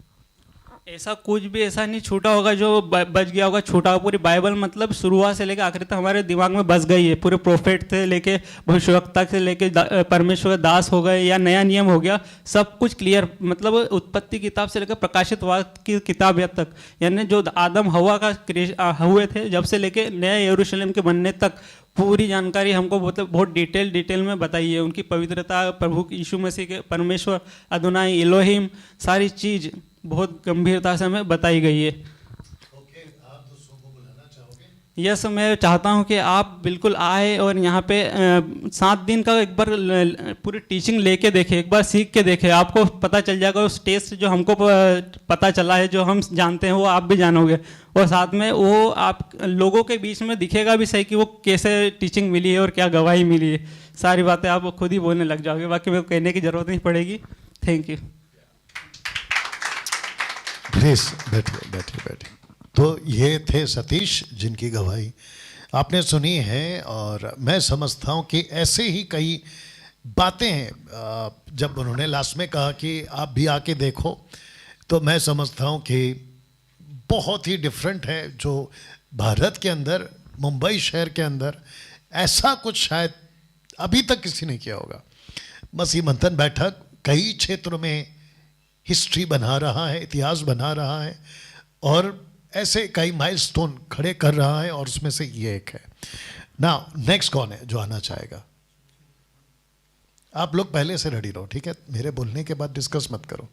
Speaker 2: ऐसा कुछ भी ऐसा नहीं छूटा होगा जो बच गया होगा, छूटा होगा। पूरी बाइबल मतलब शुरुआत से लेकर आखिर तक हमारे दिमाग में बस गई है। पूरे प्रोफेट से लेके भविष्यवक्ता से लेके परमेश्वर के दास हो गए या नया नियम हो गया, सब कुछ क्लियर। मतलब उत्पत्ति किताब से लेकर प्रकाशित वाक्य की किताब तक, यानी जो आदम हवा का हुए थे जब से लेके नया यरूशलेम के बनने तक पूरी जानकारी हमको मतलब बहुत डिटेल में बताई है। उनकी पवित्रता, प्रभु यीशु मसीह के, परमेश्वर अदोनाई, इलोहिम, सारी चीज़ बहुत गंभीरता से हमें बताई गई है।
Speaker 1: आप दोस्तों को बुलाना चाहोगे?
Speaker 2: यस, मैं चाहता हूं कि आप बिल्कुल आए और यहाँ पे 7 दिन का एक बार पूरी टीचिंग लेके देखें, एक बार सीख के देखें, आपको पता चल जाएगा। उस टेस्ट जो हमको पता चला है, जो हम जानते हैं, वो आप भी जानोगे, और साथ में वो आप लोगों के बीच में दिखेगा भी सही कि वो कैसे टीचिंग मिली है और क्या गवाही मिली है। सारी बातें आप खुद ही बोलने लग जाओगे, बाकी मेरे को कहने की ज़रूरत नहीं पड़ेगी। Thank you.
Speaker 1: प्लीज बैठिए। तो ये थे सतीश जिनकी गवाही आपने सुनी है, और मैं समझता हूँ कि ऐसे ही कई बातें हैं, जब उन्होंने लास्ट में कहा कि आप भी आके देखो, तो मैं समझता हूँ कि बहुत ही डिफरेंट है। जो भारत के अंदर, मुंबई शहर के अंदर ऐसा कुछ शायद अभी तक किसी ने किया होगा। मसीह मंथन बैठक कई क्षेत्रों में हिस्ट्री बना रहा है, इतिहास बना रहा है और ऐसे कई माइलस्टोन खड़े कर रहा है, और उसमें से ये एक है। नाउ नेक्स्ट कौन है जो आना चाहेगा? आप लोग पहले से रेडी रहो, ठीक है? मेरे बोलने के बाद डिस्कस मत करो,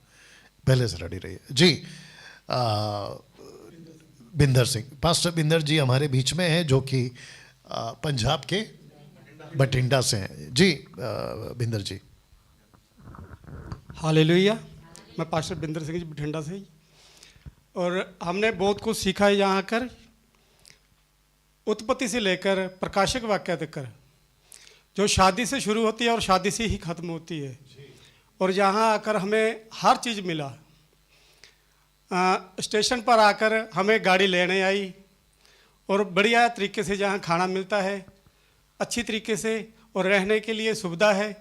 Speaker 1: पहले से रेडी रहिए जी। बिंदर सिंह, पास्टर बिंदर जी हमारे बीच में हैं, जो कि पंजाब के बठिंडा से हैं जी। बिंदर जी।
Speaker 3: हालेलुया। मैं पास्टर बिंदर सिंह जी बठिंडा से ही, और हमने बहुत कुछ सीखा है यहाँ आकर, उत्पत्ति से लेकर प्रकाशक वाक्य तक, जो शादी से शुरू होती है और शादी से ही ख़त्म होती है। और यहाँ आकर हमें हर चीज़ मिला। स्टेशन पर आकर हमें गाड़ी लेने आई, और बढ़िया तरीके से जहाँ खाना मिलता है अच्छी तरीके से, और रहने के लिए सुविधा है,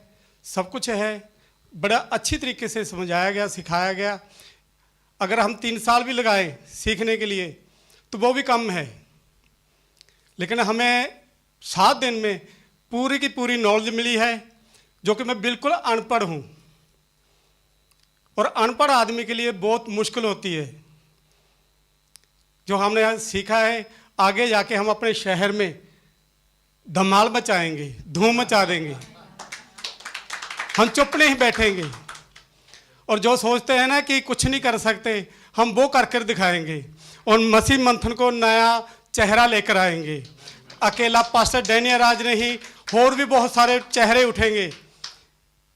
Speaker 3: सब कुछ है, बड़ा अच्छी तरीके से समझाया गया, सिखाया गया। अगर हम 3 साल भी लगाएं सीखने के लिए तो वो भी कम है, लेकिन हमें 7 दिन में पूरी की पूरी नॉलेज मिली है, जो कि मैं बिल्कुल अनपढ़ हूँ, और अनपढ़ आदमी के लिए बहुत मुश्किल होती है। जो हमने यहाँ सीखा है, आगे जाके हम अपने शहर में धमाल मचाएंगे, धूम मचा देंगे, हम चुप नहीं बैठेंगे। और जो सोचते हैं ना कि कुछ नहीं कर सकते, हम वो कर कर दिखाएंगे, और मसीह मंथन को नया चेहरा लेकर आएंगे। अकेला पास्टर डैनियल राज नहीं, और भी बहुत सारे चेहरे उठेंगे।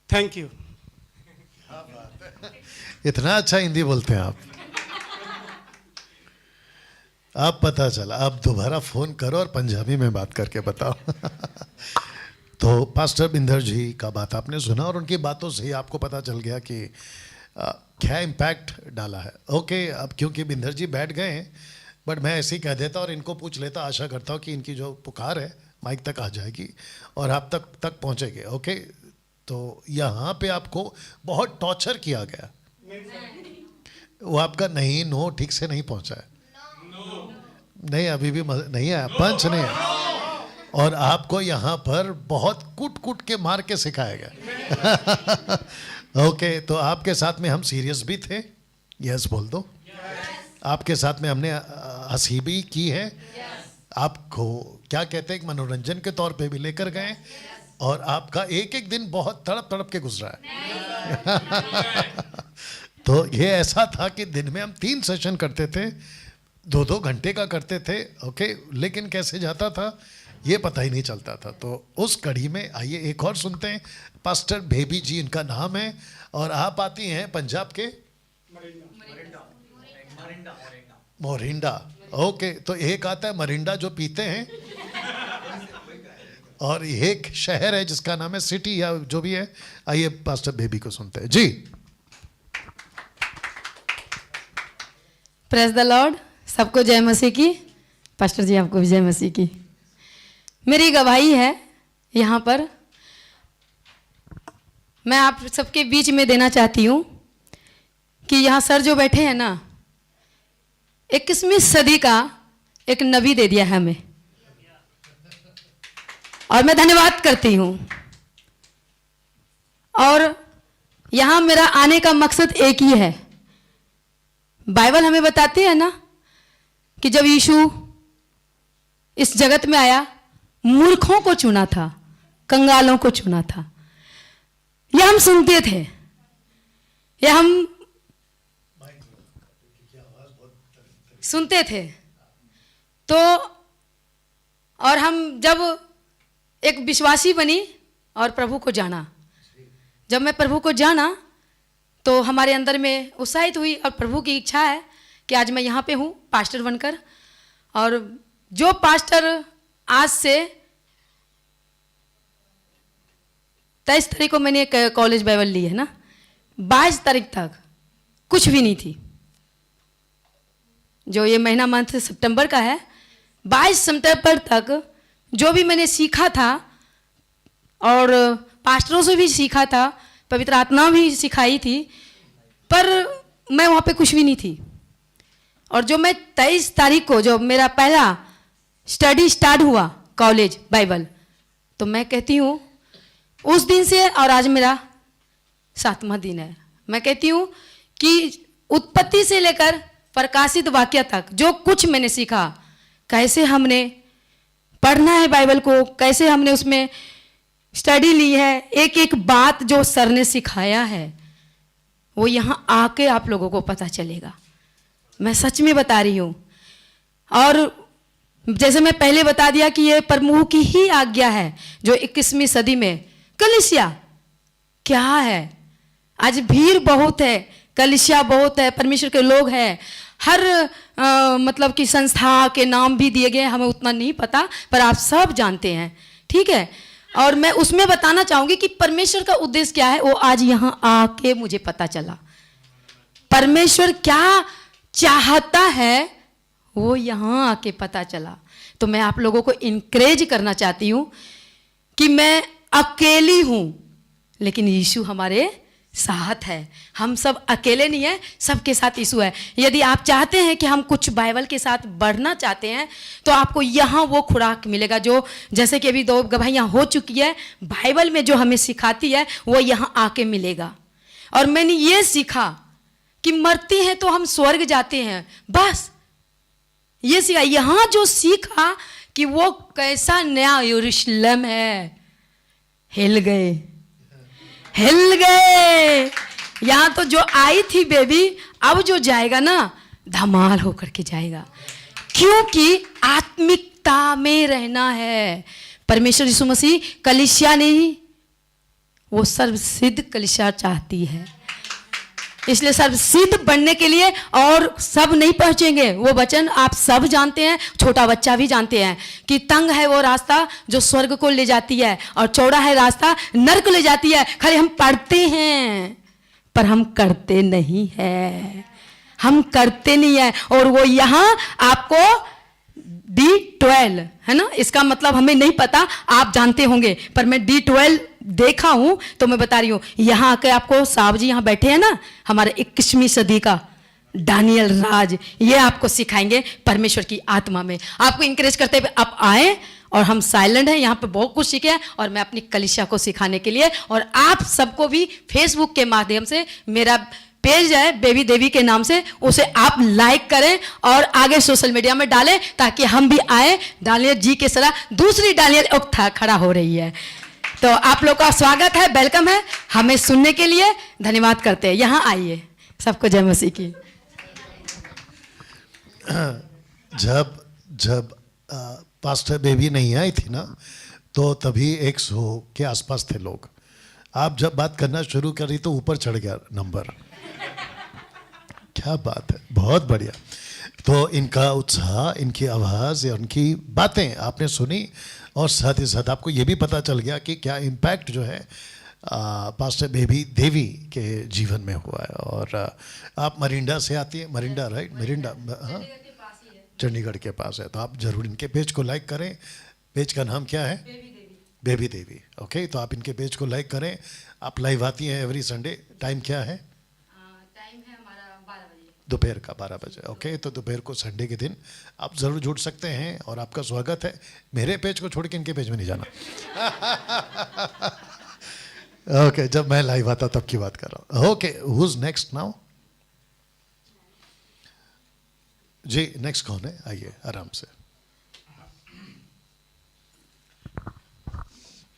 Speaker 3: Thank you.
Speaker 1: इतना अच्छा हिंदी बोलते हैं आप। अब पता चला, अब दोबारा फोन करो और पंजाबी में बात करके बताओ। तो पास्टर बिंदर जी का बात आपने सुना, और उनकी बातों से ही आपको पता चल गया कि क्या इम्पैक्ट डाला है। ओके, अब क्योंकि बिंदर जी बैठ गए हैं, बट मैं ऐसे ही कह देता और इनको पूछ लेता। आशा करता हूँ कि इनकी जो पुकार है माइक तक आ जाएगी और आप तक पहुँचेंगे। ओके, तो यहाँ पे आपको बहुत टॉर्चर किया गया। वो आपका नहीं, नो ठीक से नहीं पहुँचा है। नहीं, अभी भी नहीं है, पंच नहीं है। और आपको यहाँ पर बहुत कूट कूट के मार के सिखाया गया। ओके, तो आपके साथ में हम सीरियस भी थे। यस बोल दो। आपके साथ में हमने हंसी भी की है। आपको क्या कहते हैं, एक मनोरंजन के तौर पे भी लेकर गए, और आपका एक एक दिन बहुत तड़प तड़प के गुजरा है। तो ये ऐसा था कि दिन में हम 3 सेशन करते थे, 2-2 घंटे का करते थे। ओके, लेकिन कैसे जाता था ये पता ही नहीं चलता था। तो उस कड़ी में आइए एक और सुनते हैं। पास्टर बेबी जी इनका नाम है, और आप आती हैं पंजाब के मोरिंडा। ओके, तो एक आता है मरिंडा जो पीते हैं, और एक शहर है जिसका नाम है सिटी, या जो भी है। आइए पास्टर बेबी को सुनते हैं जी।
Speaker 4: Praise the Lord. सबको जय मसीह की। पास्टर जी आपको भी जय मसीह की। मेरी गवाही है यहाँ पर, मैं आप सबके बीच में देना चाहती हूँ कि यहाँ सर जो बैठे हैं ना, 21वीं सदी का एक नबी दे दिया है हमें, और मैं धन्यवाद करती हूँ। और यहाँ मेरा आने का मकसद एक ही है। बाइबल हमें बताती है ना कि जब यीशु इस जगत में आया, मूर्खों को चुना था, कंगालों को चुना था। यह हम सुनते थे, यह हम सुनते थे। तो और हम जब एक विश्वासी बनी और प्रभु को जाना, जब मैं प्रभु को जाना तो हमारे अंदर में उत्साहित हुई, और प्रभु की इच्छा है कि आज मैं यहाँ पे हूँ पास्टर बनकर। और जो पास्टर आज से 23 तारीख को मैंने एक कॉलेज बाइबल ली है ना, 22 तारीख तक कुछ भी नहीं थी। जो ये महीना मंथ सितंबर का है, 22 सितंबर तक जो भी मैंने सीखा था और पास्टरों से भी सीखा था, पवित्र आत्मा भी सिखाई थी, पर मैं वहाँ पे कुछ भी नहीं थी। और जो मैं 23 तारीख को जो मेरा पहला स्टडी स्टार्ट हुआ कॉलेज बाइबल, तो मैं कहती हूँ उस दिन से और आज मेरा 7वां दिन है। मैं कहती हूँ कि उत्पत्ति से लेकर प्रकाशित वाक्य तक जो कुछ मैंने सीखा, कैसे हमने पढ़ना है बाइबल को, कैसे हमने उसमें स्टडी ली है, एक एक बात जो सर ने सिखाया है वो यहाँ आके आप लोगों को पता चलेगा। मैं सच में बता रही हूँ। और जैसे मैं पहले बता दिया कि ये प्रभु की ही आज्ञा है जो 21वीं सदी में कलीसिया क्या है। आज भीड़ बहुत है, कलीसिया बहुत है, परमेश्वर के लोग हैं, हर मतलब कि संस्था के नाम भी दिए गए, हमें उतना नहीं पता पर आप सब जानते हैं, ठीक है। और मैं उसमें बताना चाहूंगी कि परमेश्वर का उद्देश्य क्या है, वो आज यहाँ आके मुझे पता चला। परमेश्वर क्या चाहता है वो यहाँ आके पता चला। तो मैं आप लोगों को इनकरेज करना चाहती हूँ कि मैं अकेली हूँ लेकिन यीशु हमारे साथ है। हम सब अकेले नहीं है, सबके साथ यीशु है। यदि आप चाहते हैं कि हम कुछ बाइबल के साथ बढ़ना चाहते हैं तो आपको यहाँ वो खुराक मिलेगा जो जैसे कि अभी 2 गवाहियाँ हो चुकी है, बाइबल में जो हमें सिखाती है वो यहाँ आके मिलेगा। और मैंने ये सीखा कि मरते हैं तो हम स्वर्ग जाते हैं, बस ये सीखा। यहाँ जो सीखा कि वो कैसा नया यरूशलेम है, हिल गए, हिल गए। यहाँ तो जो आई थी बेबी, अब जो जाएगा ना धमाल होकर के जाएगा, क्योंकि आत्मिकता में रहना है। परमेश्वर यीशु मसीह कलीसिया नहीं, वो सर्वसिद्ध कलीसिया चाहती है। इसलिए सर्वसिद्ध बनने के लिए, और सब नहीं पहुंचेंगे, वो वचन आप सब जानते हैं, छोटा बच्चा भी जानते हैं कि तंग है वो रास्ता जो स्वर्ग को ले जाती है और चौड़ा है रास्ता नरक ले जाती है। खाली हम पढ़ते हैं पर हम करते नहीं है, हम करते नहीं है। और वो यहाँ आपको D12 है ना, इसका मतलब हमें नहीं पता, आप जानते होंगे, पर मैं D12 देखा हूं तो मैं बता रही हूं। यहां आके आपको साहब जी यहां बैठे हैं ना, हमारे 21वीं सदी का दानियल राज, ये आपको सिखाएंगे परमेश्वर की आत्मा में। आपको इंकरेज करते हुए आप आए, और हम साइलेंट हैं, यहाँ पे बहुत कुछ सीखे हैं, और मैं अपनी कलीसिया को सिखाने के लिए, और आप सबको भी फेसबुक के माध्यम से, मेरा पेज है बेबी देवी के नाम से, उसे आप लाइक करें और आगे सोशल मीडिया में डालें ताकि हम भी आए। दानियल जी के सलाह दूसरी दानियल खड़ा हो रही है, तो आप लोग का स्वागत है, वेलकम है, हमें सुनने के लिए धन्यवाद करते हैं। यहाँ आइए, सबको जय मसीह की।
Speaker 1: जब पास्टर बेबी नहीं आई थी ना, तो तभी 100 के आसपास थे लोग। आप जब बात करना शुरू करी तो ऊपर चढ़ गया नंबर। क्या बात है, बहुत बढ़िया। तो इनका उत्साह, इनकी आवाज़ या उनकी बातें आपने सुनी, और साथ ही साथ आपको ये भी पता चल गया कि क्या इम्पैक्ट जो है पास्टर बेबी देवी के जीवन में हुआ है। और आप मरिंडा से आती है, मरिंडा राइट, मरिंडा, हाँ, चंडीगढ़ के पास है। तो आप जरूर इनके पेज को लाइक करें। पेज का नाम क्या है? बेबी देवी। ओके, तो आप इनके पेज को लाइक करें। आप लाइव आती हैं एवरी संडे। टाइम क्या है?
Speaker 4: टाइम है हमारा 12 बजे,
Speaker 1: दोपहर का 12 बजे। ओके, तो दोपहर को संडे के दिन आप ज़रूर जुड़ सकते हैं, और आपका स्वागत है। मेरे पेज को छोड़ के इनके पेज में नहीं जाना। ओके, जब मैं लाइव आता तब की बात कर रहा हूँ। Okay, who is next now? जी, नेक्स्ट कौन है? आइए आराम से।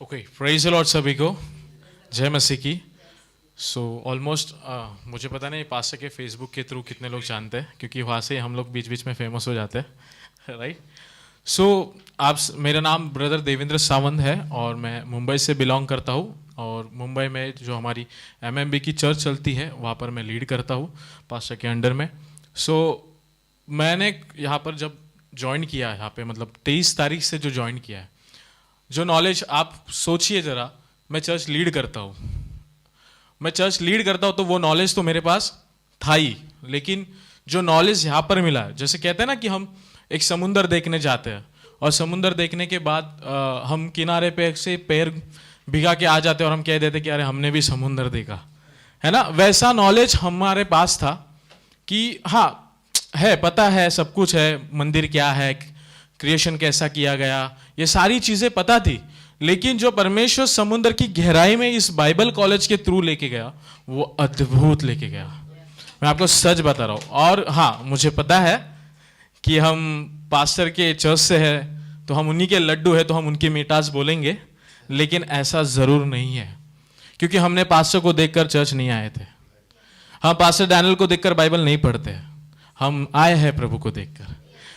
Speaker 5: ओके, प्रेज द लॉर्ड सभी को, जय मसीह की। सो ऑलमोस्ट मुझे पता नहीं पास्टर के फेसबुक के थ्रू कितने लोग जानते हैं, क्योंकि वहाँ से हम लोग बीच बीच में फेमस हो जाते हैं, राइट। सो आप, मेरा नाम ब्रदर देवेंद्र सावंत है और मैं मुंबई से बिलोंग करता हूँ। और मुंबई में जो हमारी MMB की चर्च चलती है वहाँ पर मैं लीड करता हूँ पास्टर के अंडर में। सो मैंने यहाँ पर जब ज्वाइन किया है, यहाँ पे मतलब 23 तारीख से जो ज्वाइन किया है, जो नॉलेज आप सोचिए ज़रा, मैं चर्च लीड करता हूँ, मैं चर्च लीड करता हूँ, तो वो नॉलेज तो मेरे पास था ही, लेकिन जो नॉलेज यहाँ पर मिला है, जैसे कहते हैं ना कि हम एक समुंदर देखने जाते हैं और समुंदर देखने के बाद हम किनारे पे से पैर भिगा के आ जाते और हम कह देते कि अरे हमने भी समुंदर देखा, है ना। वैसा नॉलेज हमारे पास था कि हाँ है, पता है, सब कुछ है, मंदिर क्या है, क्रिएशन कैसा किया गया, ये सारी चीजें पता थी। लेकिन जो परमेश्वर समुद्र की गहराई में इस बाइबल कॉलेज के थ्रू लेके गया, वो अद्भुत लेके गया। मैं आपको सच बता रहा हूं। और हाँ, मुझे पता है कि हम पास्टर के चर्च से है तो हम उन्हीं के लड्डू है तो हम उनकी मिठास बोलेंगे, लेकिन ऐसा जरूर नहीं है, क्योंकि हमने पास्टर को देखकर चर्च नहीं आए थे। हम पास्टर डैनियल को देखकर बाइबल नहीं पढ़ते, हम आए हैं प्रभु को देखकर,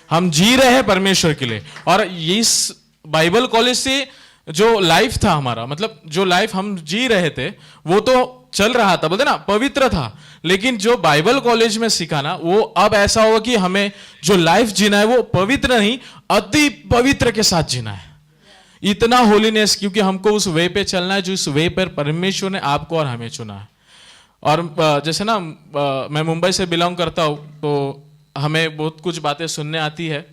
Speaker 5: हम जी रहे हैं परमेश्वर के लिए। और इस बाइबल कॉलेज से जो लाइफ था हमारा, मतलब जो लाइफ हम जी रहे थे वो तो चल रहा था, बोलते ना पवित्र था, लेकिन जो बाइबल कॉलेज में सीखा ना, वो अब ऐसा होगा कि हमें जो लाइफ जीना है वो पवित्र नहीं, अति पवित्र के साथ जीना है। इतना होलीनेस, क्योंकि हमको उस वे पे चलना है जो इस वे पर परमेश्वर ने आपको और हमें चुना है। और जैसे ना मैं मुंबई से बिलोंग करता हूँ, तो हमें बहुत कुछ बातें सुनने आती है।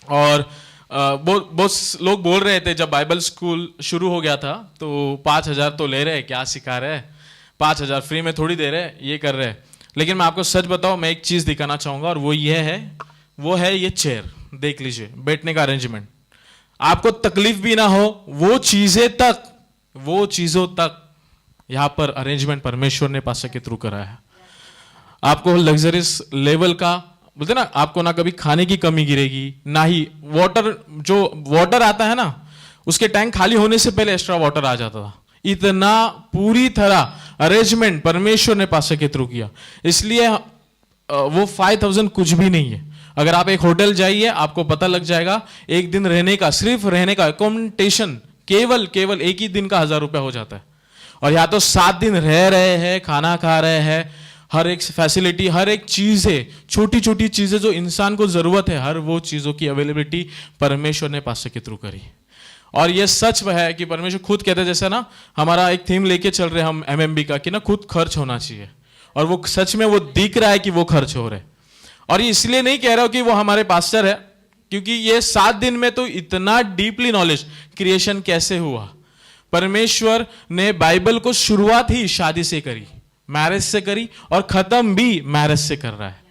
Speaker 5: और बहुत लोग बोल रहे थे जब बाइबल स्कूल शुरू हो गया था तो 5,000 तो ले रहे हैं, क्या सिखा रहे हैं, 5,000 फ्री में थोड़ी दे रहे हैं, ये कर रहे हैं। लेकिन मैं आपको सच बताऊं, मैं एक चीज दिखाना चाहूंगा, और वो ये है, वो है ये चेयर, देख लीजिए, बैठने का अरेंजमेंट। आपको तकलीफ भी ना हो, वो चीजों तक यहां पर अरेंजमेंट परमेश्वर ने पास्टर के थ्रू करा है। आपको लग्जरियस लेवल का, बोलते ना, आपको ना कभी खाने की कमी गिरेगी, ना ही वाटर आता है ना, उसके टैंक खाली होने से पहले एक्स्ट्रा वाटर आ जाता था। इतना पूरी तरह अरेंजमेंट परमेश्वर ने पास्टर के थ्रू किया, इसलिए वो 5,000 कुछ भी नहीं है। अगर आप एक होटल जाइए, आपको पता लग जाएगा, एक दिन रहने का, सिर्फ रहने का अकोमोडेशन केवल एक ही दिन का 1,000 रुपया हो जाता है। और यहाँ तो 7 दिन रह रहे हैं, खाना खा रहे हैं, हर एक फैसिलिटी, हर एक चीज है, छोटी छोटी चीजें जो इंसान को जरूरत है, हर वो चीजों की अवेलेबिलिटी परमेश्वर ने पास्टर के थ्रू करी। और ये सच है कि परमेश्वर खुद कहते हैं, जैसे ना हमारा एक थीम लेके चल रहे हैं हम एमएमबी का, कि ना खुद खर्च होना चाहिए, और वो सच में वो दिख रहा है कि वो खर्च हो रहे। और ये इसलिए नहीं कह रहा हूं कि वो हमारे पास्टर है, क्योंकि ये 7 दिन में तो इतना डीपली नॉलेज, क्रिएशन कैसे हुआ, परमेश्वर ने बाइबल को शुरुआत ही शादी से करी, मैरिज से करी, और खत्म भी मैरिज से कर रहा है।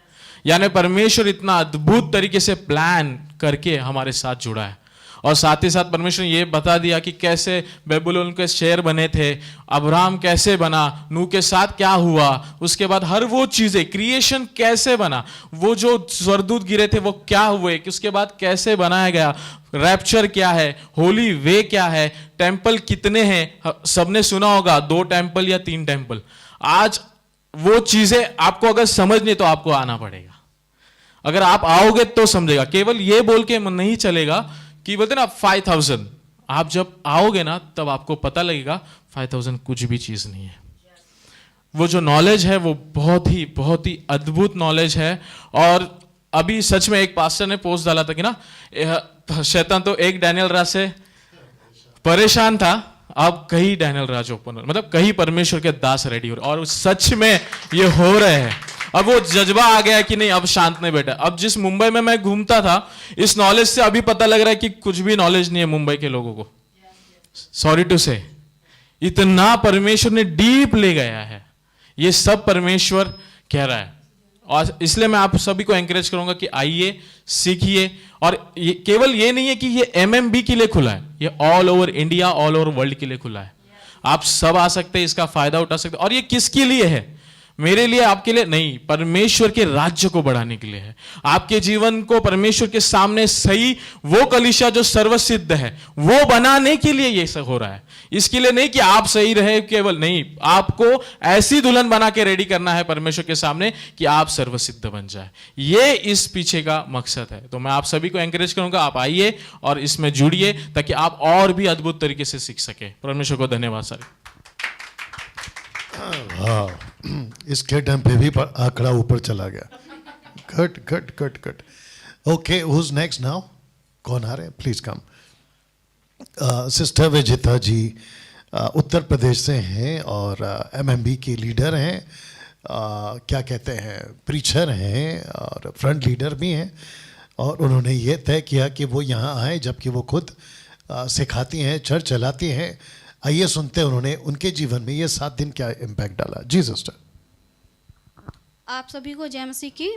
Speaker 5: यानी परमेश्वर इतना अद्भुत तरीके से प्लान करके हमारे साथ जुड़ा है। और साथ ही साथ परमेश्वर ने ये बता दिया कि कैसे बेबीलोन के शहर बने थे, अब्राहम कैसे बना, नूह के साथ क्या हुआ, उसके बाद हर वो चीजें, क्रिएशन कैसे बना, वो जो स्वर्गदूत गिरे थे वो क्या हुए, कि उसके बाद कैसे बनाया गया, रैप्चर क्या है, होली वे क्या है, टेंपल कितने हैं, सबने सुना होगा 2 टेंपल या 3 टेंपल। आज वो चीजें आपको अगर समझनी तो आपको आना पड़ेगा, अगर आप आओगे तो समझेगा। केवल ये बोल के नहीं चलेगा कि बोलते ना 5,000, आप जब आओगे ना तब आपको पता लगेगा 5,000 कुछ भी चीज नहीं है। वो जो नॉलेज है वो बहुत ही अद्भुत नॉलेज है। और अभी सच में एक पास्टर ने पोस्ट डाला था कि ना शैतान तो एक डैनियल राज से परेशान था, अब कई डैनियल राज ओपन, मतलब कई परमेश्वर के दास रेडी हो रहे, और सच में ये हो रहे हैं। अब वो जज्बा आ गया कि नहीं, अब शांत नहीं बैठा। अब जिस मुंबई में मैं घूमता था, इस नॉलेज से अभी पता लग रहा है कि कुछ भी नॉलेज नहीं है मुंबई के लोगों को, सॉरी टू से। इतना परमेश्वर ने डीप ले गया है, ये सब परमेश्वर कह रहा है। और इसलिए मैं आप सभी को एंकरेज करूंगा कि आइए, सीखिए। और केवल ये नहीं है कि ये एमएमबी के लिए खुला है, ये all over India, all over world के लिए खुला है। आप सब आ सकते हैं, इसका फायदा उठा सकते हैं। और ये किसके लिए है? मेरे लिए, आपके लिए नहीं, परमेश्वर के राज्य को बढ़ाने के लिए है। आपके जीवन को परमेश्वर के सामने सही, वो कलीसिया जो सर्वसिद्ध है, वो बनाने के लिए ये सब हो रहा है। इसके लिए नहीं कि आप सही रहे केवल, नहीं, आपको ऐसी दुल्हन बना के रेडी करना है परमेश्वर के सामने कि आप सर्वसिद्ध बन जाए। ये इस पीछे का मकसद है। तो मैं आप सभी को एंकरेज करूंगा, आप आइए और इसमें जुड़िए, ताकि आप और भी अद्भुत तरीके से सीख सके। परमेश्वर को धन्यवाद सर।
Speaker 1: इसके टाइम पे भी आंकड़ा ऊपर चला गया। Cut cut cut cut. Okay, who's next now? कौन आ रहे हैं? Please come. Sister Vijita ji Uttar Pradesh से हैं और एमएमबी के लीडर हैं, क्या कहते हैं, प्रीचर हैं और फ्रंट लीडर भी हैं। और उन्होंने ये तय किया कि वो यहाँ आए, जबकि वो खुद सिखाती हैं, चर्च चलाती हैं। आइए सुनते हैं उन्होंने उनके जीवन में ये 7 दिन क्या इम्पैक्ट डाला। जी सिस्टर।
Speaker 6: आप सभी को जय मसीह की।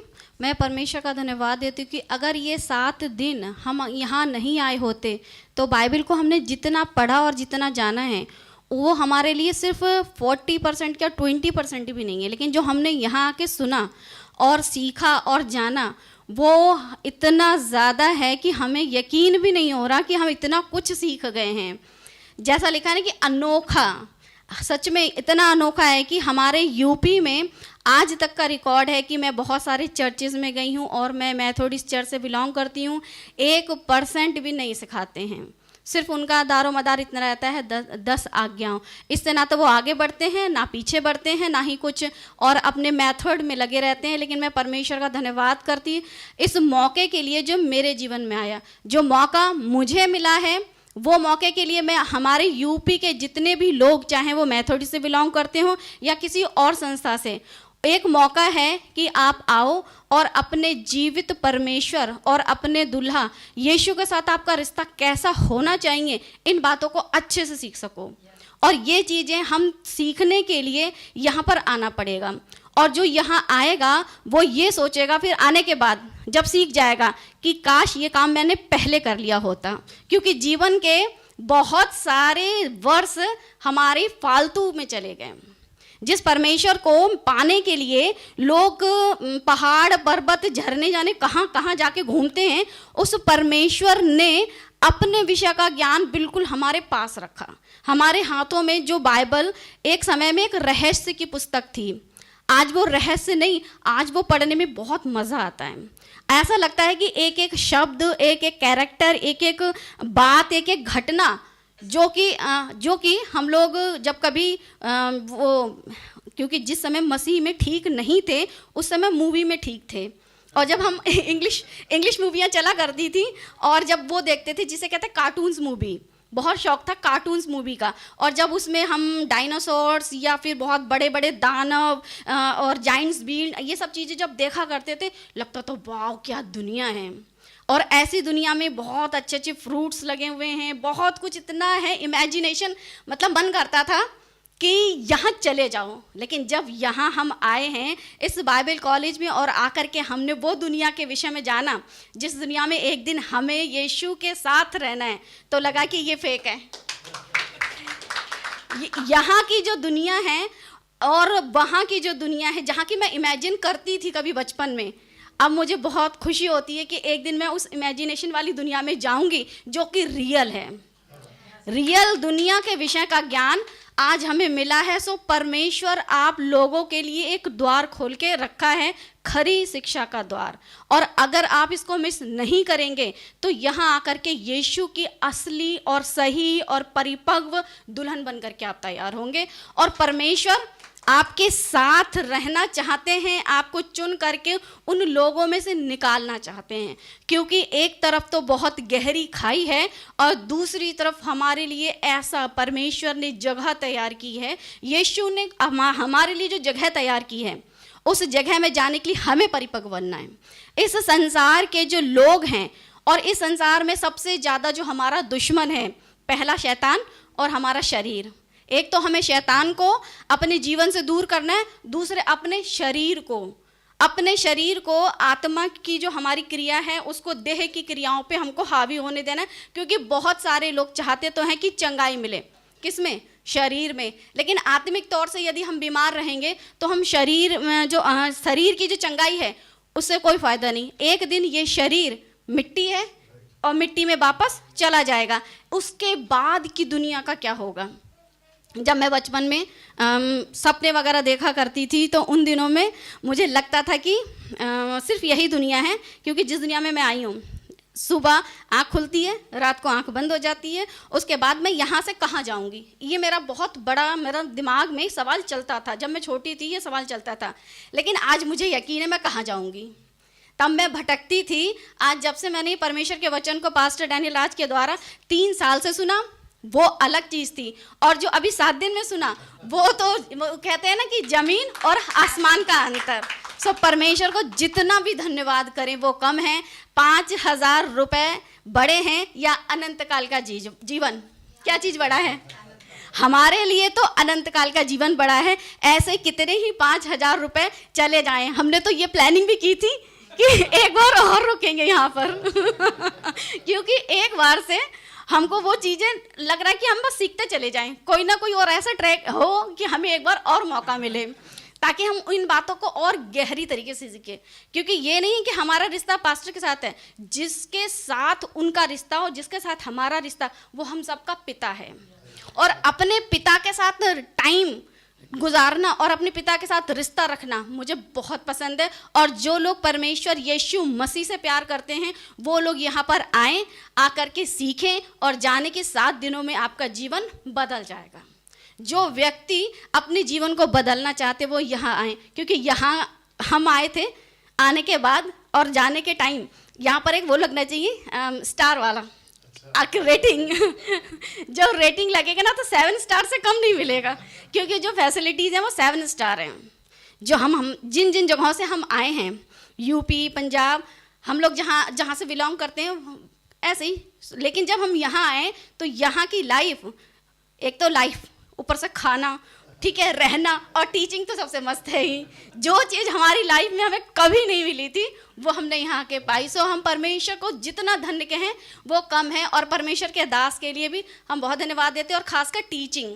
Speaker 6: मैं परमेश्वर का धन्यवाद देती हूँ कि अगर ये 7 दिन हम यहाँ नहीं आए होते तो बाइबल को हमने जितना पढ़ा और जितना जाना है वो हमारे लिए सिर्फ 40% या 20% भी नहीं है, लेकिन जो हमने यहाँ आके सुना और सीखा और जाना वो इतना ज़्यादा है कि हमें यकीन भी नहीं हो रहा कि हम इतना कुछ सीख गए हैं। जैसा लिखा है ना कि अनोखा, सच में इतना अनोखा है कि हमारे यूपी में आज तक का रिकॉर्ड है कि मैं बहुत सारे चर्चेज़ में गई हूँ और मैं मेथोडिस्ट चर्च से बिलोंग करती हूँ, 1% भी नहीं सिखाते हैं। सिर्फ उनका दारो मदार इतना रहता है 10 आज्ञाओं। इससे ना तो वो आगे बढ़ते हैं, ना पीछे बढ़ते हैं, ना ही कुछ और अपने मेथड में लगे रहते हैं। लेकिन मैं परमेश्वर का धन्यवाद करती इस मौके के लिए जो मेरे जीवन में आया, जो मौका मुझे मिला है वो मौके के लिए मैं हमारे यूपी के जितने भी लोग, चाहे वो मेथोडिस्ट से बिलोंग करते हों या किसी और संस्था से, एक मौका है कि आप आओ और अपने जीवित परमेश्वर और अपने दुल्हा यीशु के साथ आपका रिश्ता कैसा होना चाहिए इन बातों को अच्छे से सीख सको। और ये चीज़ें हम सीखने के लिए यहाँ पर आना पड़ेगा। और जो यहाँ आएगा वो ये सोचेगा फिर आने के बाद जब सीख जाएगा कि काश ये काम मैंने पहले कर लिया होता, क्योंकि जीवन के बहुत सारे वर्ष हमारे फालतू में चले गए। जिस परमेश्वर को पाने के लिए लोग पहाड़ पर्वत झरने जाने कहाँ कहाँ जाके घूमते हैं, उस परमेश्वर ने अपने विषय का ज्ञान बिल्कुल हमारे पास रखा। हमारे हाथों में जो बाइबल एक समय में एक रहस्य की पुस्तक थी, आज वो रहस्य नहीं, आज वो पढ़ने में बहुत मज़ा आता है। ऐसा लगता है कि एक एक शब्द, एक एक कैरेक्टर, एक एक बात, एक एक घटना जो कि हम लोग जब कभी वो, क्योंकि जिस समय मसीह में ठीक नहीं थे उस समय मूवी में ठीक थे। और जब हम इंग्लिश मूवियाँ चला करती थी और जब वो देखते थे जिसे कहते हैं कार्टून्स मूवी, बहुत शौक था कार्टून्स मूवी का। और जब उसमें हम डायनासोर्स या फिर बहुत बड़े बड़े दानव और जाइंट्स बील ये सब चीज़ें जब देखा करते थे लगता तो वाह क्या दुनिया है। और ऐसी दुनिया में बहुत अच्छे अच्छे फ्रूट्स लगे हुए हैं, बहुत कुछ इतना है, इमेजिनेशन मतलब मन करता था कि यहाँ चले जाओ। लेकिन जब यहाँ हम आए हैं इस बाइबल कॉलेज में और आकर के हमने वो दुनिया के विषय में जाना जिस दुनिया में एक दिन हमें यीशु के साथ रहना है, तो लगा कि ये फेक है। यहाँ की जो दुनिया है और वहाँ की जो दुनिया है, जहाँ की मैं इमेजिन करती थी कभी बचपन में, अब मुझे बहुत खुशी होती है कि एक दिन मैं उस इमेजिनेशन वाली दुनिया में जाऊंगी जो कि रियल है। रियल दुनिया के विषय का ज्ञान आज हमें मिला है। सो परमेश्वर आप लोगों के लिए एक द्वार खोल के रखा है, खरी शिक्षा का द्वार। और अगर आप इसको मिस नहीं करेंगे तो यहाँ आकर के यीशु की असली और सही और परिपक्व दुल्हन बनकर के आप तैयार होंगे। और परमेश्वर आपके साथ रहना चाहते हैं, आपको चुन करके उन लोगों में से निकालना चाहते हैं, क्योंकि एक तरफ तो बहुत गहरी खाई है और दूसरी तरफ हमारे लिए ऐसा परमेश्वर ने जगह तैयार की है। यीशु ने हमारे लिए जो जगह तैयार की है उस जगह में जाने के लिए हमें परिपक्व बनना है। इस संसार के जो लोग हैं और इस संसार में सबसे ज़्यादा जो हमारा दुश्मन है, पहला शैतान और हमारा शरीर। एक तो हमें शैतान को अपने जीवन से दूर करना है, दूसरे अपने शरीर को आत्मा की जो हमारी क्रिया है उसको देह की क्रियाओं पे हमको हावी होने देना है। क्योंकि बहुत सारे लोग चाहते तो हैं कि चंगाई मिले, किसमें? शरीर में। लेकिन आत्मिक तौर से यदि हम बीमार रहेंगे तो हम शरीर की जो चंगाई है उससे कोई फ़ायदा नहीं। एक दिन ये शरीर मिट्टी है और मिट्टी में वापस चला जाएगा। उसके बाद की दुनिया का क्या होगा? जब मैं बचपन में सपने वगैरह देखा करती थी तो उन दिनों में मुझे लगता था कि सिर्फ यही दुनिया है, क्योंकि जिस दुनिया में मैं आई हूँ सुबह आँख खुलती है, रात को आँख बंद हो जाती है, उसके बाद मैं यहाँ से कहाँ जाऊँगी? ये मेरा बहुत बड़ा मेरा दिमाग में सवाल चलता था। जब मैं छोटी थी ये सवाल चलता था, लेकिन आज मुझे यकीन है मैं कहाँ जाऊँगी। तब मैं भटकती थी। आज जब से मैंने परमेश्वर के वचन को पास्टर डैनियल राज के द्वारा 3 साल से सुना वो अलग चीज़ थी, और जो अभी 7 दिन में सुना वो तो कहते हैं ना कि ज़मीन और आसमान का अंतर। सो परमेश्वर को जितना भी धन्यवाद करें वो कम है। 5,000 रुपये बड़े हैं या अनंत काल का जीवन? क्या चीज़ बड़ा है? हमारे लिए तो अनंत काल का जीवन बड़ा है। ऐसे कितने ही 5,000 रुपए चले जाएं। हमने तो ये प्लानिंग भी की थी कि एक बार और रुकेंगे यहाँ पर क्योंकि एक बार से हमको वो चीज़ें लग रहा है कि हम बस सीखते चले जाएं, कोई ना कोई और ऐसा ट्रैक हो कि हमें एक बार और मौका मिले, ताकि हम इन बातों को और गहरी तरीके से सीखें। क्योंकि ये नहीं कि हमारा रिश्ता पास्टर के साथ है, जिसके साथ उनका रिश्ता हो, जिसके साथ हमारा रिश्ता, वो हम सबका पिता है। और अपने पिता के साथ टाइम गुजारना और अपने पिता के साथ रिश्ता रखना मुझे बहुत पसंद है। और जो लोग परमेश्वर यीशु मसीह से प्यार करते हैं वो लोग यहाँ पर आएँ, आकर के सीखें और जाने के 7 दिनों में आपका जीवन बदल जाएगा। जो व्यक्ति अपने जीवन को बदलना चाहते वो यहाँ आए, क्योंकि यहाँ हम आए थे, आने के बाद और जाने के टाइम यहाँ पर एक वो लगना चाहिए स्टार वाला रेटिंग जो रेटिंग लगेगा ना तो 7 स्टार से कम नहीं मिलेगा, क्योंकि जो फैसिलिटीज़ हैं वो 7 स्टार हैं। जो हम जिन जिन जगहों से हम आए हैं, यूपी, पंजाब, हम लोग जहाँ से बिलोंग करते हैं ऐसे ही, लेकिन जब हम यहाँ आए तो यहाँ की लाइफ, एक तो लाइफ, ऊपर से खाना, ठीक है, रहना और टीचिंग तो सबसे मस्त है ही। जो चीज़ हमारी लाइफ में हमें कभी नहीं मिली थी वो हमने यहाँ के पाई। सो हम परमेश्वर को जितना धन्य कहें वो कम है। और परमेश्वर के दास के लिए भी हम बहुत धन्यवाद देते हैं। और ख़ासकर टीचिंग,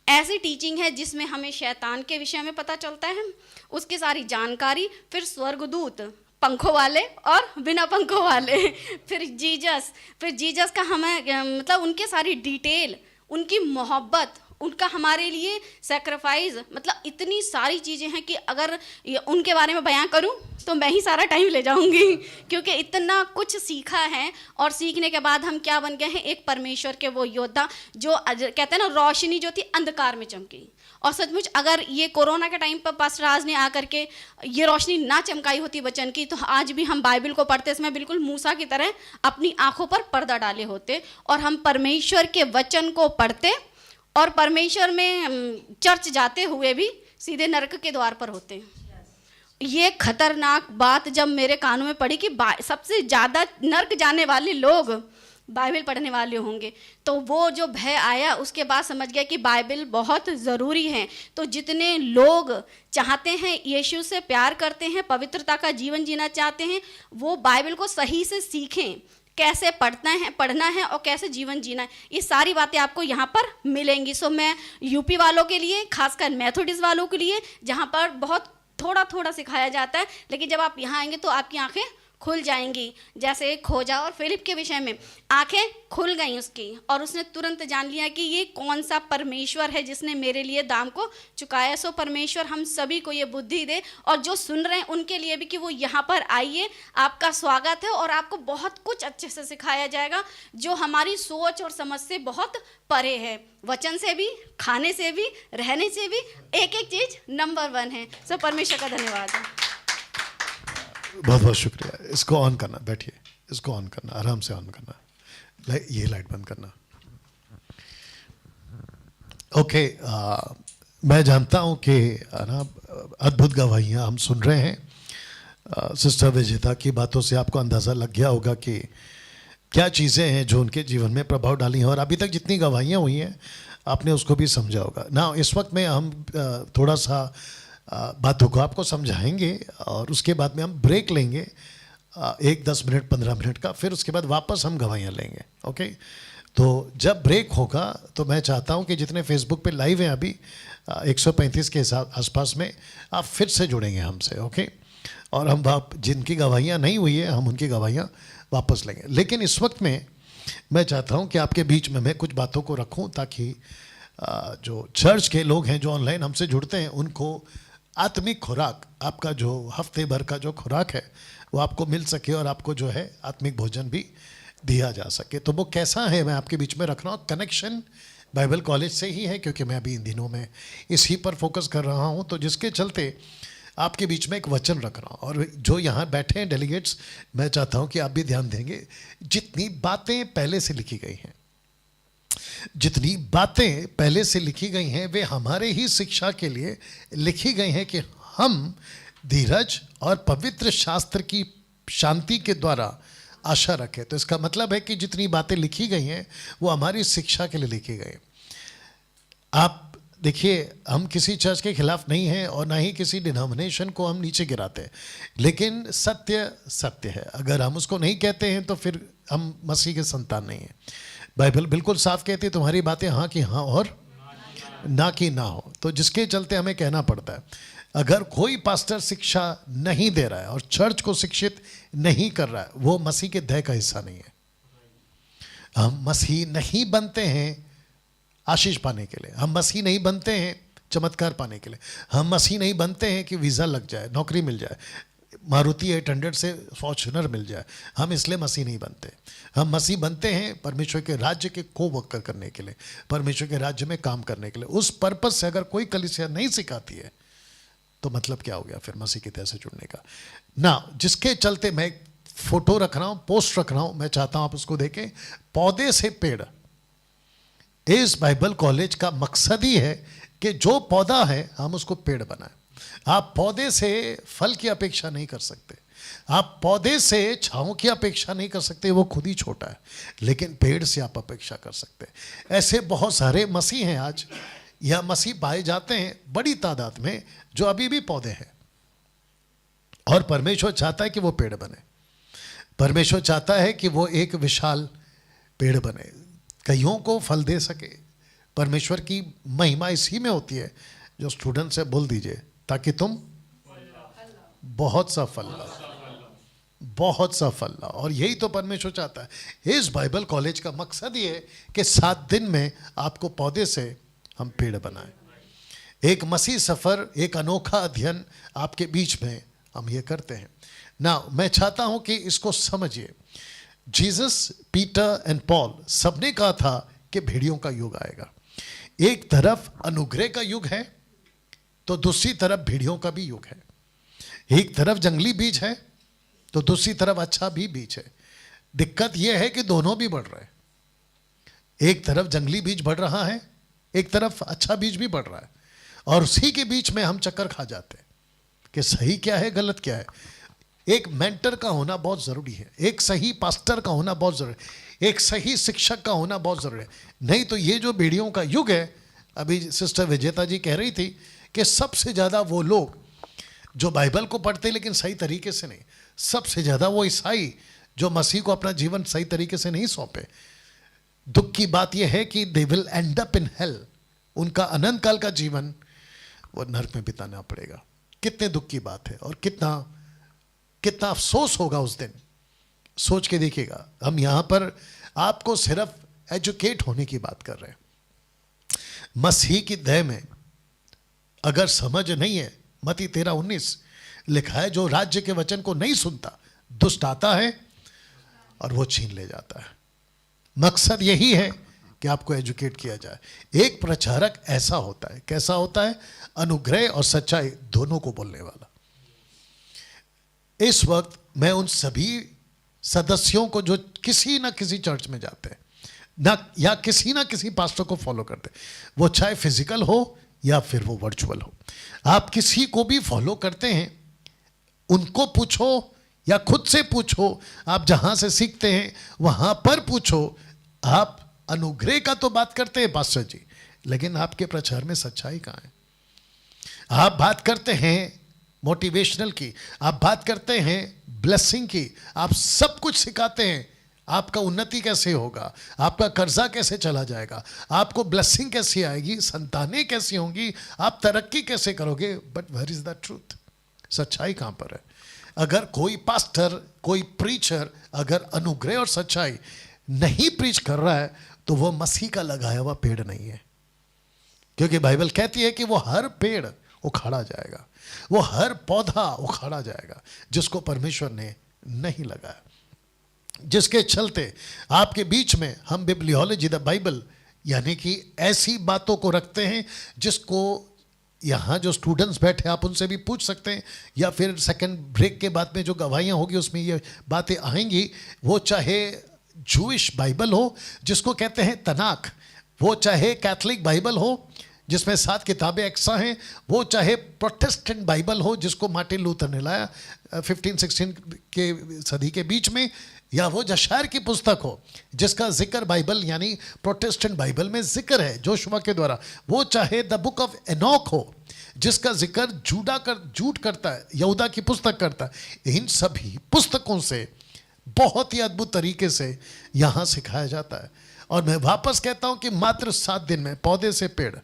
Speaker 6: ऐसी टीचिंग है जिसमें हमें शैतान के विषय में पता चलता है, उसकी सारी जानकारी, फिर स्वर्गदूत पंखों वाले और बिना पंखों वाले, फिर जीसस का हमें मतलब उनके सारी डिटेल, उनकी मोहब्बत, उनका हमारे लिए सेक्रीफाइस, मतलब इतनी सारी चीज़ें हैं कि अगर उनके बारे में बयां करूं तो मैं ही सारा टाइम ले जाऊंगी, क्योंकि इतना कुछ सीखा है। और सीखने के बाद हम क्या बन गए हैं, एक परमेश्वर के वो योद्धा जो कहते हैं ना, रोशनी जो थी अंधकार में चमकी। और सचमुच अगर ये कोरोना के टाइम पर पास्टर राज ने आकर के ये रोशनी ना चमकाई होती वचन की, तो आज भी हम बाइबल को पढ़ते समय बिल्कुल मूसा की तरह अपनी आंखों पर पर्दा डाले होते और हम परमेश्वर के वचन को पढ़ते और परमेश्वर में चर्च जाते हुए भी सीधे नरक के द्वार पर होते। ये खतरनाक बात जब मेरे कानों में पड़ी कि सबसे ज़्यादा नरक जाने वाले लोग बाइबल पढ़ने वाले होंगे, तो वो जो भय आया, उसके बाद समझ गया कि बाइबल बहुत ज़रूरी है। तो जितने लोग चाहते हैं, यीशु से प्यार करते हैं, पवित्रता का जीवन जीना चाहते हैं, वो बाइबल को सही से सीखें, कैसे पढ़ना है और कैसे जीवन जीना है। ये सारी बातें आपको यहाँ पर मिलेंगी। सो मैं यूपी वालों के लिए, खासकर मेथोडिस्ट वालों के लिए, जहाँ पर बहुत थोड़ा थोड़ा सिखाया जाता है, लेकिन जब आप यहाँ आएंगे तो आपकी आंखें खुल जाएंगी। जैसे खोजा और फिलिप के विषय में आंखें खुल गई उसकी, और उसने तुरंत जान लिया कि ये कौन सा परमेश्वर है जिसने मेरे लिए दाम को चुकाया। सो परमेश्वर हम सभी को ये बुद्धि दे, और जो सुन रहे हैं उनके लिए भी कि वो यहाँ पर आइए, आपका स्वागत है और आपको बहुत कुछ अच्छे से सिखाया जाएगा जो हमारी सोच और समझ से बहुत परे है। वचन से भी, खाने से भी, रहने से भी, एक एक चीज़ नंबर 1 है। सो परमेश्वर का धन्यवाद है।
Speaker 1: बहुत बहुत शुक्रिया। इसको ऑन करना, बैठिए, इसको ऑन करना, आराम से ऑन करना, ये लाइट बंद करना। ओके, मैं जानता हूँ कि ना अद्भुत गवाहियाँ हम सुन रहे हैं। सिस्टर विजेता की बातों से आपको अंदाज़ा लग गया होगा कि क्या चीज़ें हैं जो उनके जीवन में प्रभाव डाली हैं, और अभी तक जितनी गवाहियाँ हुई हैं आपने उसको भी समझा होगा ना। इस वक्त में हम थोड़ा सा बातों को आपको समझाएंगे और उसके बाद में हम ब्रेक लेंगे, 10 मिनट 15 मिनट का, फिर उसके बाद वापस हम गवाहियाँ लेंगे। ओके, तो जब ब्रेक होगा तो मैं चाहता हूँ कि जितने फेसबुक पे लाइव हैं अभी 135 के आसपास में, आप फिर से जुड़ेंगे हमसे। ओके, और हम जिनकी गवाहियाँ नहीं हुई है हम उनकी गवाहियाँ वापस लेंगे। लेकिन इस वक्त में मैं चाहता हूँ कि आपके बीच में मैं कुछ बातों को रखूँ, ताकि जो चर्च के लोग हैं जो ऑनलाइन हमसे जुड़ते हैं उनको आत्मिक खुराक, आपका जो हफ्ते भर का जो खुराक है वो आपको मिल सके और आपको जो है आत्मिक भोजन भी दिया जा सके। तो वो कैसा है मैं आपके बीच में रख रहा हूँ। कनेक्शन बाइबल कॉलेज से ही है, क्योंकि मैं अभी इन दिनों में इसी पर फोकस कर रहा हूँ, तो जिसके चलते आपके बीच में एक वचन रख रहा हूँ। और जो यहाँ बैठे हैं डेलीगेट्स, मैं चाहता हूँ कि आप भी ध्यान देंगे। जितनी बातें पहले से लिखी गई हैं, जितनी बातें पहले से लिखी गई हैं, वे हमारे ही शिक्षा के लिए लिखी गई हैं कि हम धीरज और पवित्र शास्त्र की शांति के द्वारा आशा रखें। तो इसका मतलब है कि जितनी बातें लिखी गई हैं वो हमारी शिक्षा के लिए लिखी गई। आप देखिए, हम किसी चर्च के खिलाफ नहीं हैं और ना ही किसी डिनोमिनेशन को हम नीचे गिराते हैं, लेकिन सत्य सत्य है। अगर हम उसको नहीं कहते हैं तो फिर हम मसीह के संतान नहीं हैं। बाइबल बिल्कुल साफ कहती है तुम्हारी बातें हाँ की हाँ और ना की ना हो। तो जिसके चलते हमें कहना पड़ता है, अगर कोई पास्टर शिक्षा नहीं दे रहा है और चर्च को शिक्षित नहीं कर रहा है, वो मसीह के देह का हिस्सा नहीं है। हम मसीह नहीं बनते हैं आशीष पाने के लिए, हम मसीह नहीं बनते हैं चमत्कार पाने के लिए, हम मसीह नहीं बनते हैं कि वीज़ा लग जाए, नौकरी मिल जाए, मारुति 800 से फॉर्च्यूनर मिल जाए। हम इसलिए मसीह नहीं बनते। हम मसीह बनते हैं परमेश्वर के राज्य के को वर्कर करने के लिए, परमेश्वर के राज्य में काम करने के लिए। उस पर्पस से अगर कोई कलीसिया नहीं सिखाती है तो मतलब क्या हो गया फिर मसीह की तरह से जुड़ने का ना। जिसके चलते मैं फोटो रख रहा हूँ, पोस्ट रख रहा हूँ, मैं चाहता हूँ आप उसको देखें। पौधे से पेड़, इस बाइबल कॉलेज का मकसद ही है कि जो पौधा है हम उसको पेड़ बनाएं। आप पौधे से फल की अपेक्षा नहीं कर सकते, आप पौधे से छांव की अपेक्षा नहीं कर सकते, वो खुद ही छोटा है, लेकिन पेड़ से आप अपेक्षा कर सकते हैं। ऐसे बहुत सारे मसीह हैं आज, या मसीह पाए जाते हैं बड़ी तादाद में, जो अभी भी पौधे हैं, और परमेश्वर चाहता है कि वो पेड़ बने। परमेश्वर चाहता है कि वो एक विशाल पेड़ बने, कईयों को फल दे सके। परमेश्वर की महिमा इसी में होती है। जो स्टूडेंट से बोल दीजिए ताकि तुम बहुत सा फल लाओ, बहुत सा फल लाओ। और यही तो परमेश्वर चाहता है। इस बाइबल कॉलेज का मकसद ये है कि 7 दिन में आपको पौधे से हम पेड़ बनाएं। एक मसीह सफ़र, एक अनोखा अध्ययन आपके बीच में हम ये करते हैं ना। मैं चाहता हूं कि इसको समझिए। जीसस, पीटर एंड पॉल सबने कहा था कि भेड़ियों का युग आएगा। एक तरफ अनुग्रह का युग है तो दूसरी तरफ भेड़ियों का भी युग है। एक तरफ जंगली बीज है तो दूसरी तरफ अच्छा भी बीज है। दिक्कत यह है कि दोनों भी बढ़ रहे हैं। एक तरफ जंगली बीज बढ़ रहा है, एक तरफ अच्छा बीज भी बढ़ रहा है, और उसी के बीच में हम चक्कर खा जाते हैं कि सही क्या है गलत क्या है। एक मेंटर का होना बहुत ज़रूरी है, एक सही पास्टर का होना बहुत ज़रूरी है, एक सही शिक्षक का होना बहुत ज़रूरी है। नहीं तो ये जो भेड़ियों का युग है, अभी सिस्टर विजेता जी कह रही थी कि सबसे ज़्यादा वो लोग जो बाइबल को पढ़ते लेकिन सही तरीके से नहीं, सबसे ज़्यादा वो ईसाई जो मसीह को अपना जीवन सही तरीके से नहीं सौंपे। दुख की बात यह है कि they will and up in hell. उनका अनंत काल का जीवन वो नरक में बिताना पड़ेगा। कितने दुख की बात है, और कितना कितना अफसोस होगा उस दिन। सोच के देखिएगा। हम यहाँ पर आपको सिर्फ एजुकेट होने की बात कर रहे हैं। मसीह की देह में अगर समझ नहीं है, मत्ती 13:19 लिखा है, जो राज्य के वचन को नहीं सुनता, दुष्ट आता है और वो छीन ले जाता है। मकसद यही है कि आपको एजुकेट किया जाए। एक प्रचारक ऐसा होता है, कैसा होता है? अनुग्रह और सच्चाई दोनों को बोलने वाला। इस वक्त मैं उन सभी सदस्यों को जो किसी ना किसी चर्च में जाते हैं ना, या किसी ना किसी पास्टर को फॉलो करते हैं, वो चाहे फिजिकल हो या फिर वो वर्चुअल हो, आप किसी को भी फॉलो करते हैं, उनको पूछो या खुद से पूछो, आप जहां से सीखते हैं वहां पर पूछो। आप अनुग्रह का तो बात करते हैं पास्टर जी, लेकिन आपके प्रचार में सच्चाई कहां है? आप बात करते हैं मोटिवेशनल की, आप बात करते हैं ब्लेसिंग की, आप सब कुछ सिखाते हैं। आपका उन्नति कैसे होगा, आपका कर्जा कैसे चला जाएगा, आपको ब्लेसिंग कैसे आएगी, संतानें कैसी होंगी, आप तरक्की कैसे करोगे। But where is the truth? सच्चाई कहां पर है? अगर कोई पास्टर, कोई प्रीचर अगर अनुग्रह और सच्चाई नहीं प्रीच कर रहा है तो वो मसीह का लगाया हुआ पेड़ नहीं है। क्योंकि बाइबल कहती है कि वो हर पेड़ उखाड़ा जाएगा, वो हर पौधा उखाड़ा जाएगा जिसको परमेश्वर ने नहीं लगाया। जिसके चलते आपके बीच में हम बिब्लियोलॉजी द बाइबल यानी कि ऐसी बातों को रखते हैं जिसको यहाँ जो स्टूडेंट्स बैठे आप उनसे भी पूछ सकते हैं, या फिर सेकंड ब्रेक के बाद में जो गवाहियाँ होगी उसमें ये बातें आएंगी। वो चाहे जूइश बाइबल हो जिसको कहते हैं तनाक, वो चाहे कैथलिक बाइबल हो जिसमें 7 किताबें एक्स्ट्रा हैं, वो चाहे प्रोटेस्टेंट बाइबल हो जिसको मार्टिन लूथर ने लाया 15-16 के सदी के बीच में, या वो जशायर की पुस्तक हो जिसका जिक्र बाइबल यानी प्रोटेस्टेंट बाइबल में जिक्र है जोशुआ के द्वारा, वो चाहे द बुक ऑफ एनॉक हो जिसका जिक्र झूठ करता है, यहूदा की पुस्तक करता है। इन सभी पुस्तकों से बहुत ही अद्भुत तरीके से यहाँ सिखाया जाता है। और मैं वापस कहता हूं कि मात्र 7 दिन में पौधे से पेड़,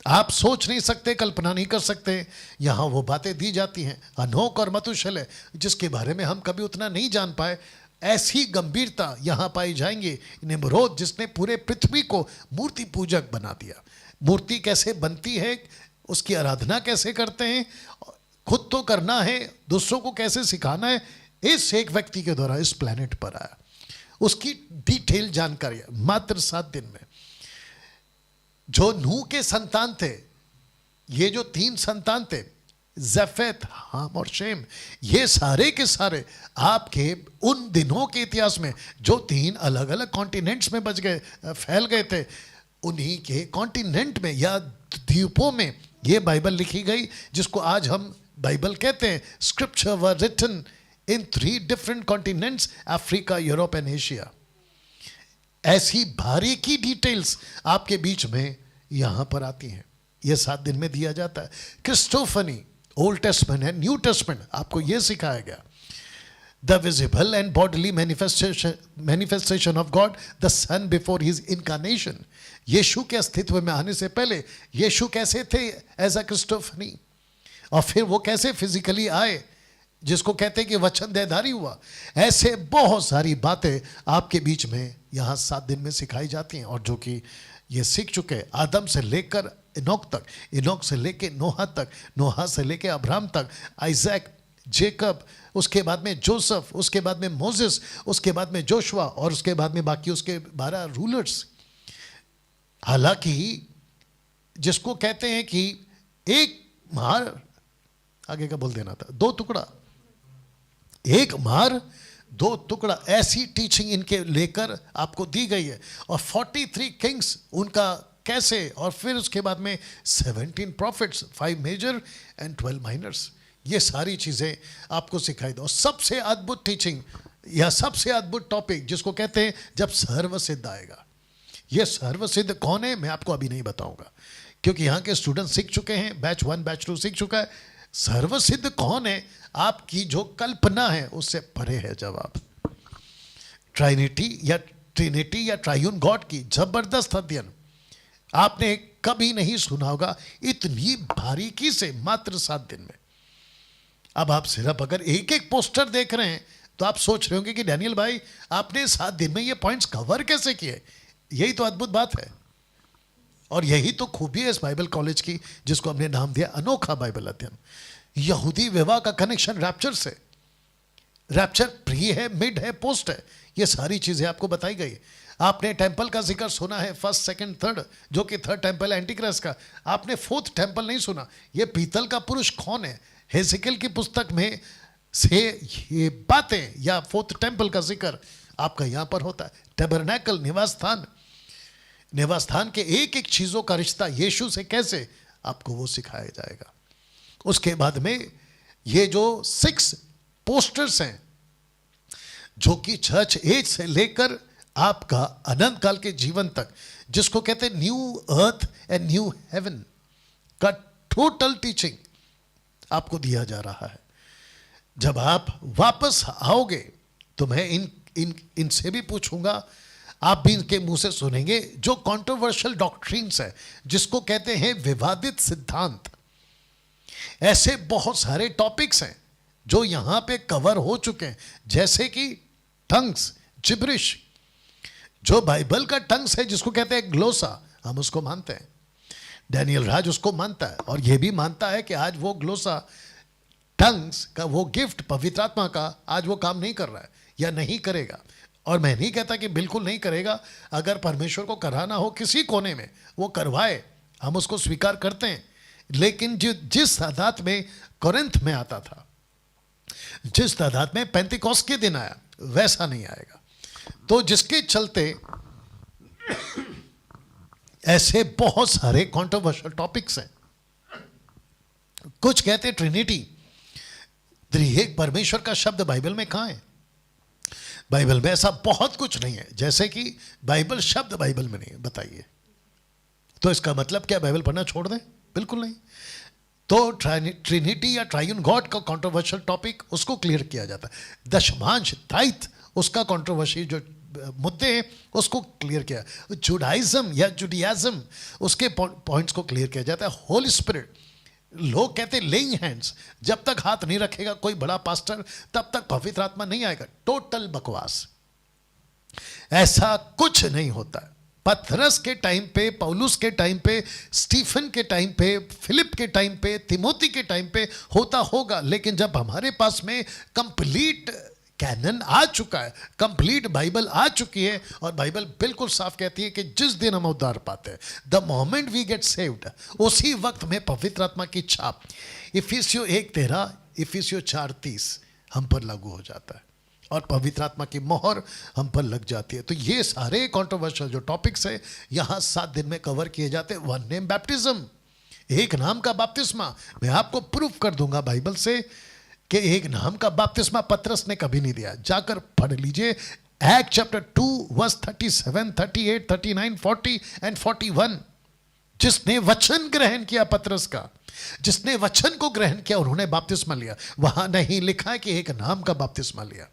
Speaker 1: आप सोच नहीं सकते, कल्पना नहीं कर सकते, यहाँ वो बातें दी जाती हैं। अनोक और मतुशलह जिसके बारे में हम कभी उतना नहीं जान पाए, ऐसी गंभीरता यहाँ पाई जाएंगी। निम्रोद जिसने पूरे पृथ्वी को मूर्ति पूजक बना दिया, मूर्ति कैसे बनती है, उसकी आराधना कैसे करते हैं, खुद तो करना है, दूसरों को कैसे सिखाना है, इस एक व्यक्ति के द्वारा इस प्लेनेट पर आया। उसकी डिटेल जानकारी मात्र 7 दिन में। जो नूह के संतान थे, ये जो 3 संतान थे, जफेत, हाम और शेम, ये सारे के सारे आपके उन दिनों के इतिहास में जो 3 अलग अलग कॉन्टिनेंट्स में बच गए, फैल गए थे, उन्हीं के कॉन्टिनेंट में या द्वीपों में ये बाइबल लिखी गई, जिसको आज हम बाइबल कहते हैं। Scripture were written in 3 different continents, Africa, Europe and Asia. ऐसी भारी की डिटेल्स आपके बीच में यहां पर आती हैं। यह 7 दिन में दिया जाता है। क्रिस्टोफनी ओल्ड टेस्टमेंट है, न्यू टेस्टमेंट, आपको यह सिखाया गया। The visible and bodily manifestation of God the son before his incarnation. यीशु के अस्तित्व में आने से पहले यीशु कैसे थे एज अ क्रिस्टोफनी, और फिर वो कैसे फिजिकली आए, जिसको कहते हैं कि वचन देहधारी हुआ। ऐसे बहुत सारी बातें आपके बीच में यहाँ 7 दिन में सिखाई जाती हैं, और जो कि ये सीख चुके आदम से लेकर इनोक तक, इनोक से लेकर नोहा तक, नोहा से लेकर अब्राहम तक, आइजैक, जेकब, उसके बाद में जोसेफ, उसके बाद में मोसेस, उसके बाद में जोशुआ, और उसके बाद में बाकी उसके 12 रूलर्स। हालांकि जिसको कहते हैं कि एक मार, आगे का बोल देना था, 2 टुकड़ा, एक मार 2 टुकड़ा, ऐसी टीचिंग इनके लेकर आपको दी गई है। और 43 किंग्स उनका कैसे, और फिर उसके बाद में 17 प्रॉफिट्स, 5 मेजर एंड 12 माइनर्स, ये सारी चीज़ें आपको सिखाई दो। और सबसे अद्भुत टीचिंग या सबसे अद्भुत टॉपिक जिसको कहते हैं जब सर्वसिद्ध आएगा। ये सर्वसिद्ध कौन है मैं आपको अभी नहीं बताऊंगा, क्योंकि यहाँ के स्टूडेंट सीख चुके हैं, बैच 1 बैच 2 सीख चुका है। सर्वसिद्ध कौन है, आपकी जो कल्पना है उससे परे है जवाब। ट्रिनिटी या ट्रायून गॉड की जबरदस्त अध्ययन आपने कभी नहीं सुना होगा इतनी बारीकी से मात्र 7 दिन में। अब आप सिर्फ अगर एक एक पोस्टर देख रहे हैं तो आप सोच रहे होंगे कि डैनियल भाई आपने 7 दिन में ये पॉइंट्स कवर कैसे किए। यही तो अद्भुत बात है, और यही तो खूबी है इस बाइबल कॉलेज की, जिसको हमने नाम दिया अनोखा बाइबल अध्ययन। यहूदी विवाह का कनेक्शन रैप्चर से, रैप्चर प्री है, मिड है, पोस्ट है, ये सारी चीजें आपको बताई गई। आपने टेंपल का जिक्र सुना है, 1st, 2nd, 3rd, जो कि 3rd टेंपल है एंटीक्राइस्ट का। आपने 4th टेंपल नहीं सुना। ये पीतल का पुरुष कौन है, हेजेकिएल की पुस्तक में से ये बातें या 4th टेंपल का जिक्र आपका यहां पर होता है। टैबरनेकल, निवास स्थान, निवास स्थान के एक एक चीजों का रिश्ता यीशु से कैसे, आपको वो सिखाया जाएगा। उसके बाद में ये जो 6 पोस्टर्स हैं जो कि चर्च एज से लेकर आपका अनंत काल के जीवन तक, जिसको कहते हैं new earth and new heaven का टोटल टीचिंग आपको दिया जा रहा है। जब आप वापस आओगे तो मैं इनसे भी पूछूंगा, आप भी इनके मुंह से सुनेंगे, जो कंट्रोवर्शियल डॉक्ट्रिन्स है, जिसको कहते हैं विवादित सिद्धांत। ऐसे बहुत सारे टॉपिक्स हैं जो यहां पे कवर हो चुके हैं, जैसे कि टंग्स, जिब्रिश, जो बाइबल का टंग्स है, जिसको कहते हैं ग्लोसा, हम उसको मानते हैं। डैनियल राज उसको मानता है, और यह भी मानता है कि आज वो ग्लोसा, टंग्स का वो गिफ्ट पवित्र आत्मा का, आज वो काम नहीं कर रहा है या नहीं करेगा। और मैं नहीं कहता कि बिल्कुल नहीं करेगा, अगर परमेश्वर को कराना हो किसी कोने में वो करवाए, हम उसको स्वीकार करते हैं। लेकिन जिस तादाद में कोरिन्थ में आता था, जिस तादाद में पेंतिकोस्त के दिन आया, वैसा नहीं आएगा। तो जिसके चलते ऐसे बहुत सारे कंट्रोवर्शियल टॉपिक्स हैं। कुछ कहते हैं ट्रिनिटी, त्रिएक परमेश्वर का शब्द बाइबल में कहाँ है? बाइबल में ऐसा बहुत कुछ नहीं है। जैसे कि बाइबल शब्द बाइबल में नहीं है, बताइए तो इसका मतलब क्या बाइबल पढ़ना छोड़ दें? बिल्कुल नहीं। तो ट्रिनिटी या ट्राइयून गॉड का कंट्रोवर्शियल टॉपिक, उसको क्लियर किया जाता है। दशमांश, टाइथ, उसका कंट्रोवर्सी जो मुद्दे हैं उसको क्लियर किया। जुडाइज्म या जुडियाज्म, उसके पॉइंट्स को क्लियर किया जाता है। होली स्पिरिट, लोग कहते हैं लेइंग हैंड्स, जब तक हाथ नहीं रखेगा कोई बड़ा पास्टर तब तक पवित्र आत्मा नहीं आएगा। टोटल बकवास, ऐसा कुछ नहीं होता है। पतरस के टाइम पे, पौलुस के टाइम पे, स्टीफन के टाइम पे, फिलिप के टाइम पे, तिमोथी के टाइम पे होता होगा, लेकिन जब हमारे पास में कंप्लीट कैनन आ चुका है, कंप्लीट बाइबल आ चुकी है, और बाइबल बिल्कुल साफ कहती है कि जिस दिन हम उद्धार पाते हैं, the moment we get saved, उसी वक्त में पवित्र आत्मा की छाप इफिसियों 1:13, इफिसियों 4:30 हम पर लागू हो जाता है और पवित्र आत्मा की मोहर हम पर लग जाती है। तो ये सारे कंट्रोवर्शियल जो टॉपिक्स है यहाँ 7 दिन में कवर किए जाते हैं। वन नेम बैप्टिज्म, एक नाम का बपतिस्मा, मैं आपको प्रूफ कर दूंगा बाइबल से कि एक नाम का बपतिस्मा पतरस ने कभी नहीं दिया। जाकर पढ़ लीजिए एक्ट चैप्टर 2 वर्स 37, 38, 39, 40 एंड 41। जिसने वचन ग्रहण किया पतरस का, जिसने वचन को ग्रहण किया, उन्होंने बपतिस्मा लिया। वहां नहीं लिखा है कि एक नाम का बपतिस्मा लिया।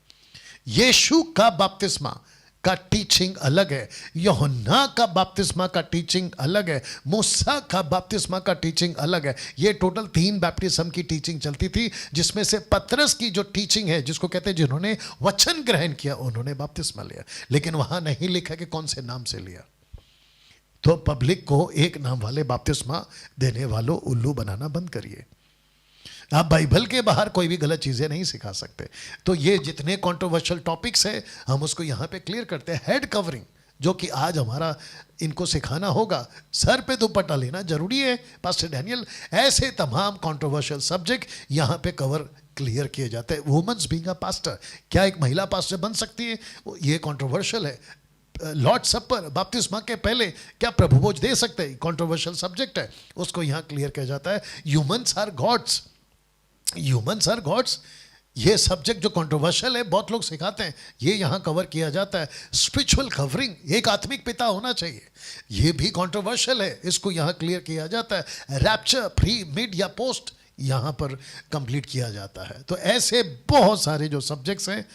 Speaker 1: यीशु का बपतिस्मा का टीचिंग अलग है, यूहन्ना का बपतिस्मा का टीचिंग अलग है, मूसा का बपतिस्मा का टीचिंग अलग है। ये टोटल 3 बैप्टिज्म की टीचिंग चलती थी, जिसमें से पतरस की जो टीचिंग है, जिसको कहते हैं जिन्होंने वचन ग्रहण किया, उन्होंने बपतिस्मा लिया, लेकिन वहां नहीं लिखा कि कौन से नाम से लिया। तो पब्लिक को एक नाम वाले बपतिस्मा देने वालों उल्लू बनाना बंद करिए। आप बाइबल के बाहर कोई भी गलत चीज़ें नहीं सिखा सकते। तो ये जितने कंट्रोवर्शियल टॉपिक्स हैं हम उसको यहाँ पे क्लियर करते हैं। हेड कवरिंग, जो कि आज हमारा इनको सिखाना होगा, सर पे दुपट्टा लेना जरूरी है पास्टर डैनियल। ऐसे तमाम कंट्रोवर्शियल सब्जेक्ट यहाँ पे कवर क्लियर किए जाते हैं। वुमेन्स बीइंग अ पास्टर, क्या एक महिला पास्टर बन सकती है? ये कंट्रोवर्शियल है। लॉर्ड सपर, बपतिस्मा के पहले क्या प्रभु भोज दे सकते हैं? कंट्रोवर्शियल सब्जेक्ट है, उसको यहाँ क्लियर किया जाता है। Humans are gods, humans are gods, ये सब्जेक्ट जो कंट्रोवर्शियल है बहुत लोग सिखाते हैं, ये यहाँ कवर किया जाता है। स्पिरिचुअल कवरिंग, एक आत्मिक पिता होना चाहिए, ये भी कंट्रोवर्शियल है, इसको यहाँ क्लियर किया जाता है। रैप्चर, प्री, मिड या पोस्ट, यहाँ पर कंप्लीट किया जाता है। तो ऐसे बहुत सारे जो सब्जेक्ट्स हैं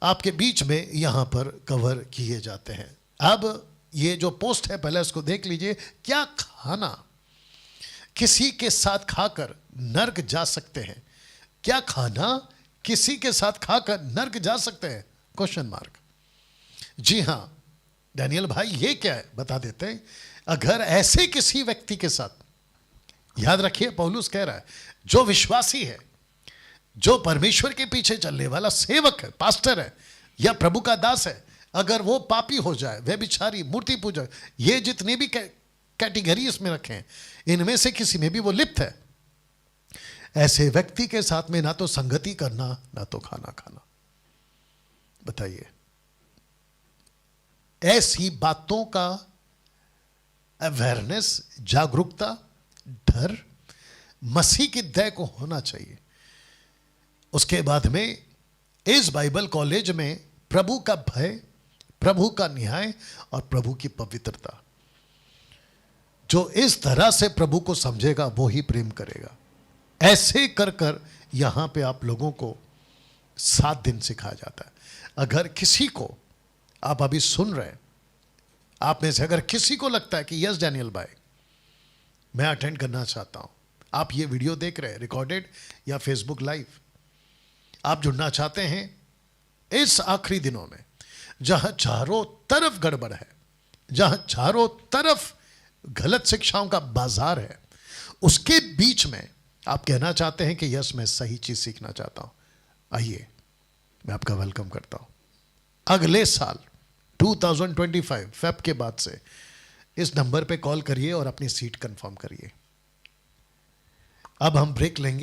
Speaker 1: आपके बीच में यहाँ पर कवर किए जाते हैं। अब ये जो पोस्ट है पहले उसको देख लीजिए। क्या खाना किसी के साथ खाकर नर्क जा सकते हैं? क्या खाना किसी के साथ खाकर नर्क जा सकते हैं? Question mark. जी हां डैनियल भाई, ये क्या है बता देते हैं। अगर ऐसे किसी व्यक्ति के साथ, याद रखिए पौलुस कह रहा है, जो विश्वासी है, जो परमेश्वर के पीछे चलने वाला सेवक है, पास्टर है या प्रभु का दास है, अगर वो पापी हो जाए, व्यभिचारी, मूर्ति पूजक, ये जितने भी कैटेगरी इसमें रखें, इनमें से किसी में भी वो लिप्त है, ऐसे व्यक्ति के साथ में ना तो संगति करना ना तो खाना खाना। बताइए, ऐसी बातों का अवेयरनेस, जागरूकता, डर मसीह की दया को होना चाहिए। उसके बाद में इस बाइबल कॉलेज में प्रभु का भय, प्रभु का न्याय और प्रभु की पवित्रता, जो इस तरह से प्रभु को समझेगा वो ही प्रेम करेगा। ऐसे कर कर यहां पे आप लोगों को 7 दिन सिखाया जाता है। अगर किसी को, आप अभी सुन रहे हैं, आप में से अगर किसी को लगता है कि यस डैनियल भाई मैं अटेंड करना चाहता हूं, आप ये वीडियो देख रहे हैं रिकॉर्डेड या फेसबुक लाइव, आप जुड़ना चाहते हैं इस आखिरी दिनों में जहां चारों तरफ गड़बड़ है, जहां चारों तरफ गलत शिक्षाओं का बाजार है, उसके बीच में आप कहना चाहते हैं कि यस मैं सही चीज सीखना चाहता हूं, आइए मैं आपका वेलकम करता हूं। अगले साल 2025 फेब के बाद से इस नंबर पे कॉल करिए और अपनी सीट कंफर्म करिए। अब हम ब्रेक लेंगे।